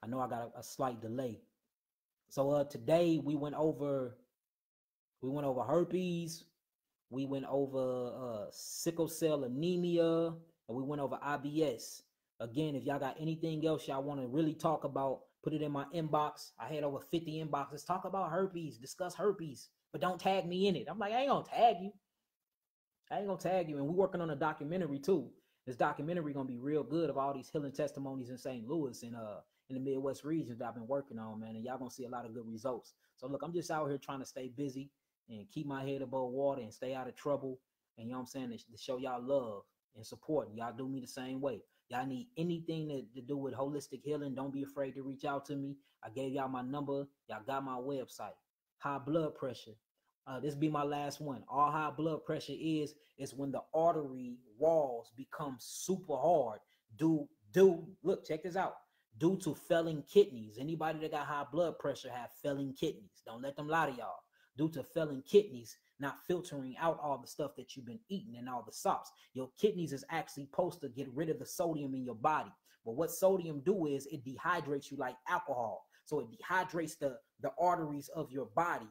I know I got a slight delay. So today we went over herpes, we went over sickle cell anemia, and we went over IBS. Again, if y'all got anything else y'all want to really talk about, put it in my inbox. I had over 50 inboxes. Talk about herpes, discuss herpes, but don't tag me in it. I'm like, I ain't gonna tag you. And we're working on a documentary too. This documentary gonna be real good of all these healing testimonies in St. Louis and in the Midwest region that I've been working on, man. And y'all gonna see a lot of good results. So look, I'm just out here trying to stay busy. and keep my head above water and stay out of trouble. And you know what I'm saying? To show y'all love and support. Y'all do me the same way. Y'all need anything to do with holistic healing, don't be afraid to reach out to me. I gave y'all my number. Y'all got my website. High blood pressure. This be my last one. All high blood pressure is when the artery walls become super hard. Look, check this out. Due to failing kidneys. Anybody that got high blood pressure have failing kidneys. Don't let them lie to y'all. Due to failing kidneys not filtering out all the stuff that you've been eating and all the salts. Your kidneys is actually supposed to get rid of the sodium in your body. But what sodium do is it dehydrates you like alcohol. So it dehydrates the arteries of your body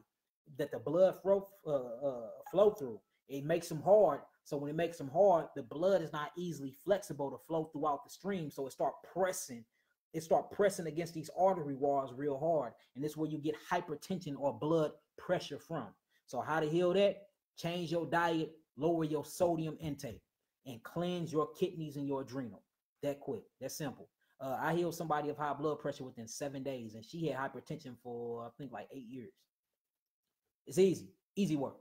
that the blood flow through. It makes them hard. So when it makes them hard, the blood is not easily flexible to flow throughout the stream. So it start pressing against these artery walls real hard. And this is where you get hypertension or blood pressure from. So how to heal that? Change your diet, lower your sodium intake, and cleanse your kidneys and your adrenal. That quick, that simple. I healed somebody of high blood pressure within 7 days, and she had hypertension for, I think, like 8 years. It's easy work.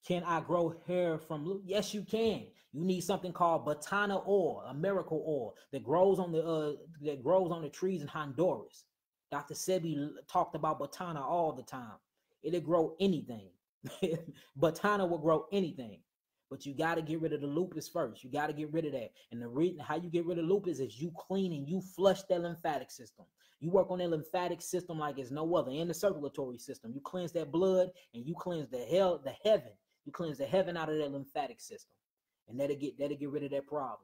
Can I grow hair from? Yes, you can. You need something called Botana oil, a miracle oil that grows on the trees in Honduras. Dr. Sebi talked about Botana all the time. It'll grow anything. Botana will grow anything. But you got to get rid of the lupus first. You got to get rid of that. And the reason how you get rid of lupus is you clean and you flush that lymphatic system. You work on that lymphatic system like it's no other, and the circulatory system. You cleanse that blood and you cleanse the heaven. You cleanse the heaven out of that lymphatic system. And that'll get rid of that problem.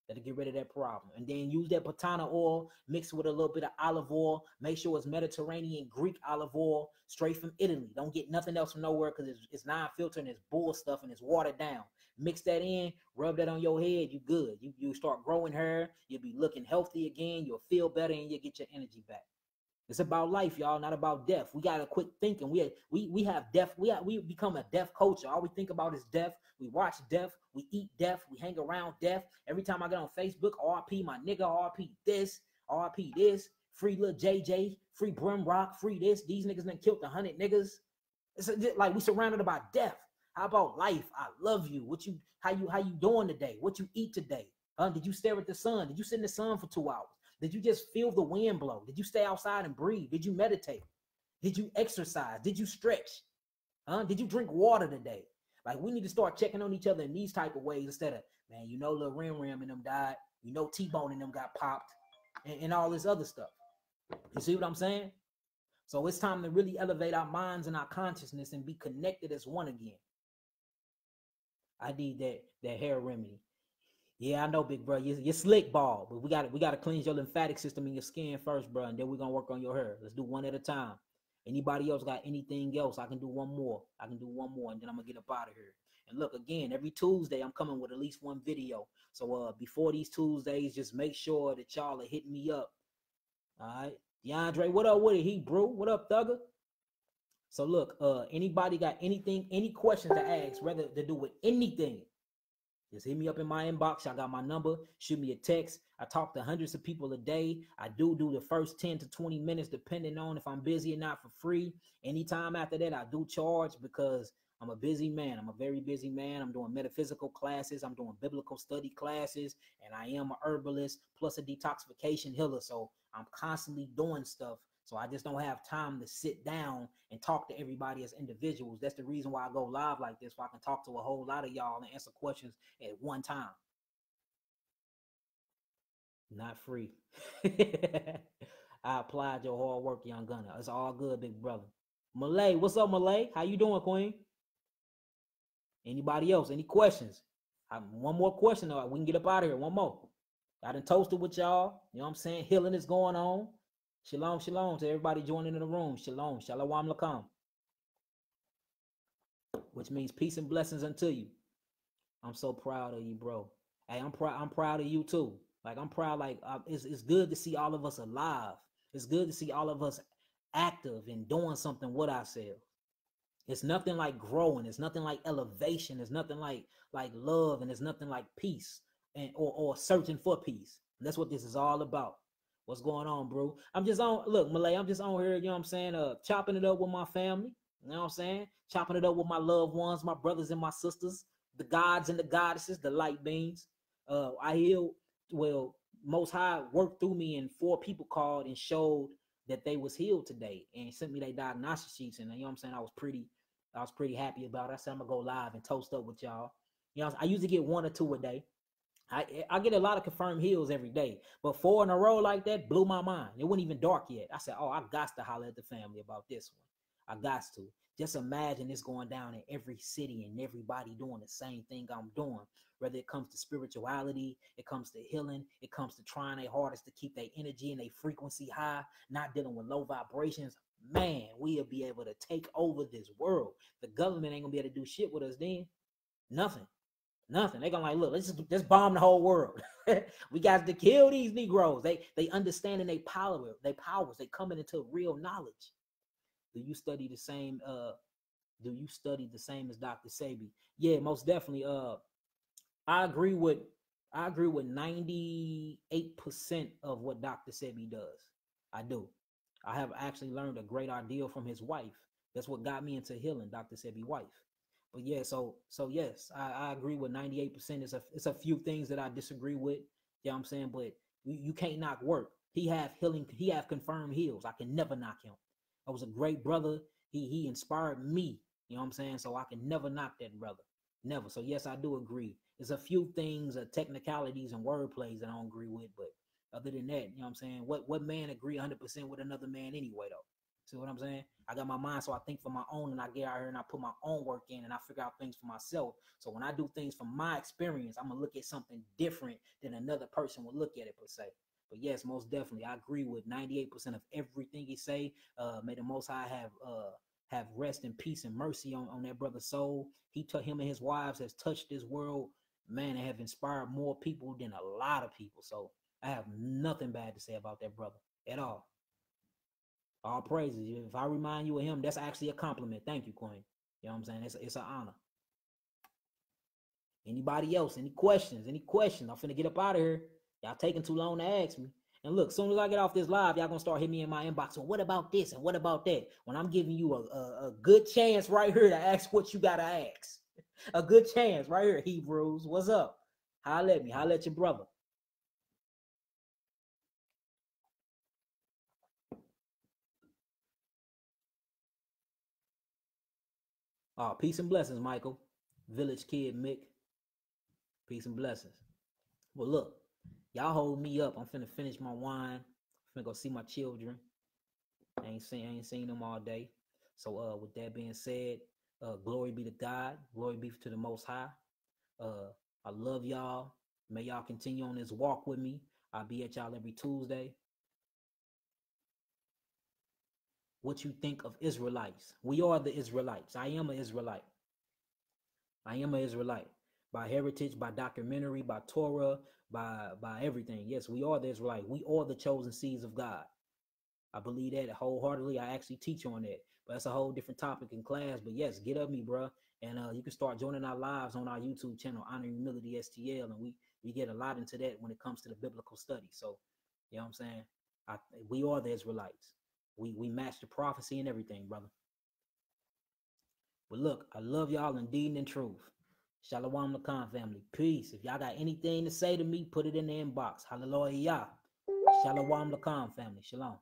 That'll get rid of that problem. And then use that Botana oil, mix it with a little bit of olive oil. Make sure it's Mediterranean Greek olive oil, straight from Italy. Don't get nothing else from nowhere because it's non-filtered and it's bull stuff and it's watered down. Mix that in, rub that on your head, you good. You start growing hair, you'll be looking healthy again, you'll feel better, and you'll get your energy back. It's about life, y'all, not about death. We gotta quit thinking. We have death. We become a death culture. All we think about is death. We watch death. We eat death. We hang around death. Every time I get on Facebook, RP my nigga, RP this, RP this, free Lil JJ, free Brim Rock, free this. These niggas done killed 100 niggas. It's like we surrounded by death. How about life? I love you. How you doing today? What you eat today? Did you stare at the sun? Did you sit in the sun for 2 hours? Did you just feel the wind blow? Did you stay outside and breathe? Did you meditate? Did you exercise? Did you stretch? Did you drink water today? Like, we need to start checking on each other in these type of ways instead of, man, you know, Lil Rim and them died. You know, T-Bone and them got popped and all this other stuff. You see what I'm saying? So it's time to really elevate our minds and our consciousness and be connected as one again. I need that hair remedy. Yeah, I know, big bro. You're slick ball, but we got to cleanse your lymphatic system in your skin first, bro, and then we're gonna work on your hair. Let's do one at a time. Anybody else got anything else? I can do one more. And then I'm gonna get up out of here. And look, again, every Tuesday I'm coming with at least one video. So before these Tuesdays, just make sure that y'all are hitting me up. All right, DeAndre, what up with it? He bro, what up, Thugger? So look, anybody got any questions to ask, whether to do with anything? Just hit me up in my inbox. I got my number. Shoot me a text. I talk to hundreds of people a day. I do the first 10 to 20 minutes, depending on if I'm busy or not, for free. Anytime after that, I do charge because I'm a busy man. I'm a very busy man. I'm doing metaphysical classes. I'm doing biblical study classes. And I am a herbalist plus a detoxification healer. So I'm constantly doing stuff. So I just don't have time to sit down and talk to everybody as individuals. That's the reason why I go live like this, so I can talk to a whole lot of y'all and answer questions at one time. Not free. I applied your hard work, young gunner. It's all good, big brother. Malay, what's up, Malay? How you doing, Queen? Anybody else? Any questions? One more question, though. We can get up out of here. One more. I done toasted with y'all. You know what I'm saying? Healing is going on. Shalom, shalom to everybody joining in the room. Shalom, shalom lakam. Which means peace and blessings unto you. I'm so proud of you, bro. Hey, I'm proud of you too. Like, I'm proud. Like, it's good to see all of us alive. It's good to see all of us active and doing something with ourselves. It's nothing like growing. It's nothing like elevation. It's nothing like love, and it's nothing like peace or searching for peace. And that's what this is all about. What's going on, bro? I'm just on, look, Malay, I'm just on here, you know what I'm saying, chopping it up with my family. You know what I'm saying? Chopping it up with my loved ones, my brothers and my sisters, the gods and the goddesses, the light beings. I healed, well, Most High worked through me, and 4 people called and showed that they was healed today and sent me their diagnostic sheets. And you know what I'm saying? I was pretty happy about it. I said I'm gonna go live and toast up with y'all. You know, I usually get 1 or 2 a day. I get a lot of confirmed heals every day, but 4 in a row like that blew my mind. It wasn't even dark yet. I said, oh, I got to holler at the family about this one. I got to. Just imagine this going down in every city and everybody doing the same thing I'm doing, whether it comes to spirituality, it comes to healing, it comes to trying their hardest to keep their energy and their frequency high, not dealing with low vibrations. Man, we'll be able to take over this world. The government ain't gonna be able to do shit with us then. Nothing. They gonna like, look, let's bomb the whole world. We got to kill these Negroes. They understanding their powers. They coming into real knowledge. Do you study the same? Do you study the same as Dr. Sebi? Yeah, most definitely. I agree with 98% of what Dr. Sebi does. I do. I have actually learned a great ideal from his wife. That's what got me into healing, Dr. Sebi's wife. But yeah, so yes, I agree with 98%. It's a few things that I disagree with. You know what I'm saying? But you can't knock work. He have confirmed heals. I can never knock him. I was a great brother. He inspired me. You know what I'm saying? So I can never knock that brother. Never. So yes, I do agree. There's a few things, technicalities and word plays that I don't agree with, but other than that, you know what I'm saying? What man agree 100% with another man anyway though? See what I'm saying? I got my mind, so I think for my own, and I get out here and I put my own work in, and I figure out things for myself. So when I do things from my experience, I'm gonna look at something different than another person would look at it per se. But yes, most definitely, I agree with 98% of everything he say. May the Most High have rest and peace and mercy on that brother's soul. Him and his wives has touched this world, man, and have inspired more people than a lot of people. So I have nothing bad to say about that brother at all. All praises. If I remind you of him, that's actually a compliment. Thank you, Queen. You know what I'm saying? It's an honor. Anybody else? Any questions? I'm finna get up out of here. Y'all taking too long to ask me. And look, as soon as I get off this live, y'all gonna start hitting me in my inbox. So what about this and what about that? When I'm giving you a good chance right here to ask what you gotta ask. A good chance right here, Hebrews. What's up? Holla at me. Holla at your brother. Oh, peace and blessings, Michael. Village Kid Mick. Peace and blessings. Well, look, y'all hold me up. I'm finna finish my wine. I'm finna go see my children. I ain't seen them all day. So with that being said, glory be to God. Glory be to the Most High. I love y'all. May y'all continue on this walk with me. I'll be at y'all every Tuesday. What you think of Israelites? We are the Israelites. I am an Israelite. By heritage, by documentary, by Torah, by everything. Yes, we are the Israelite. We are the chosen seeds of God. I believe that wholeheartedly. I actually teach on that, but that's a whole different topic in class. But yes, get up me, bro, and you can start joining our lives on our YouTube channel, Honor and Humility STL, and we get a lot into that when it comes to the biblical study. So, you know what I'm saying? We are the Israelites. We match the prophecy and everything, brother. But look, I love y'all in deed and in truth. Shalom Lacan family. Peace. If y'all got anything to say to me, put it in the inbox. Hallelujah. Shalom Lacan family. Shalom.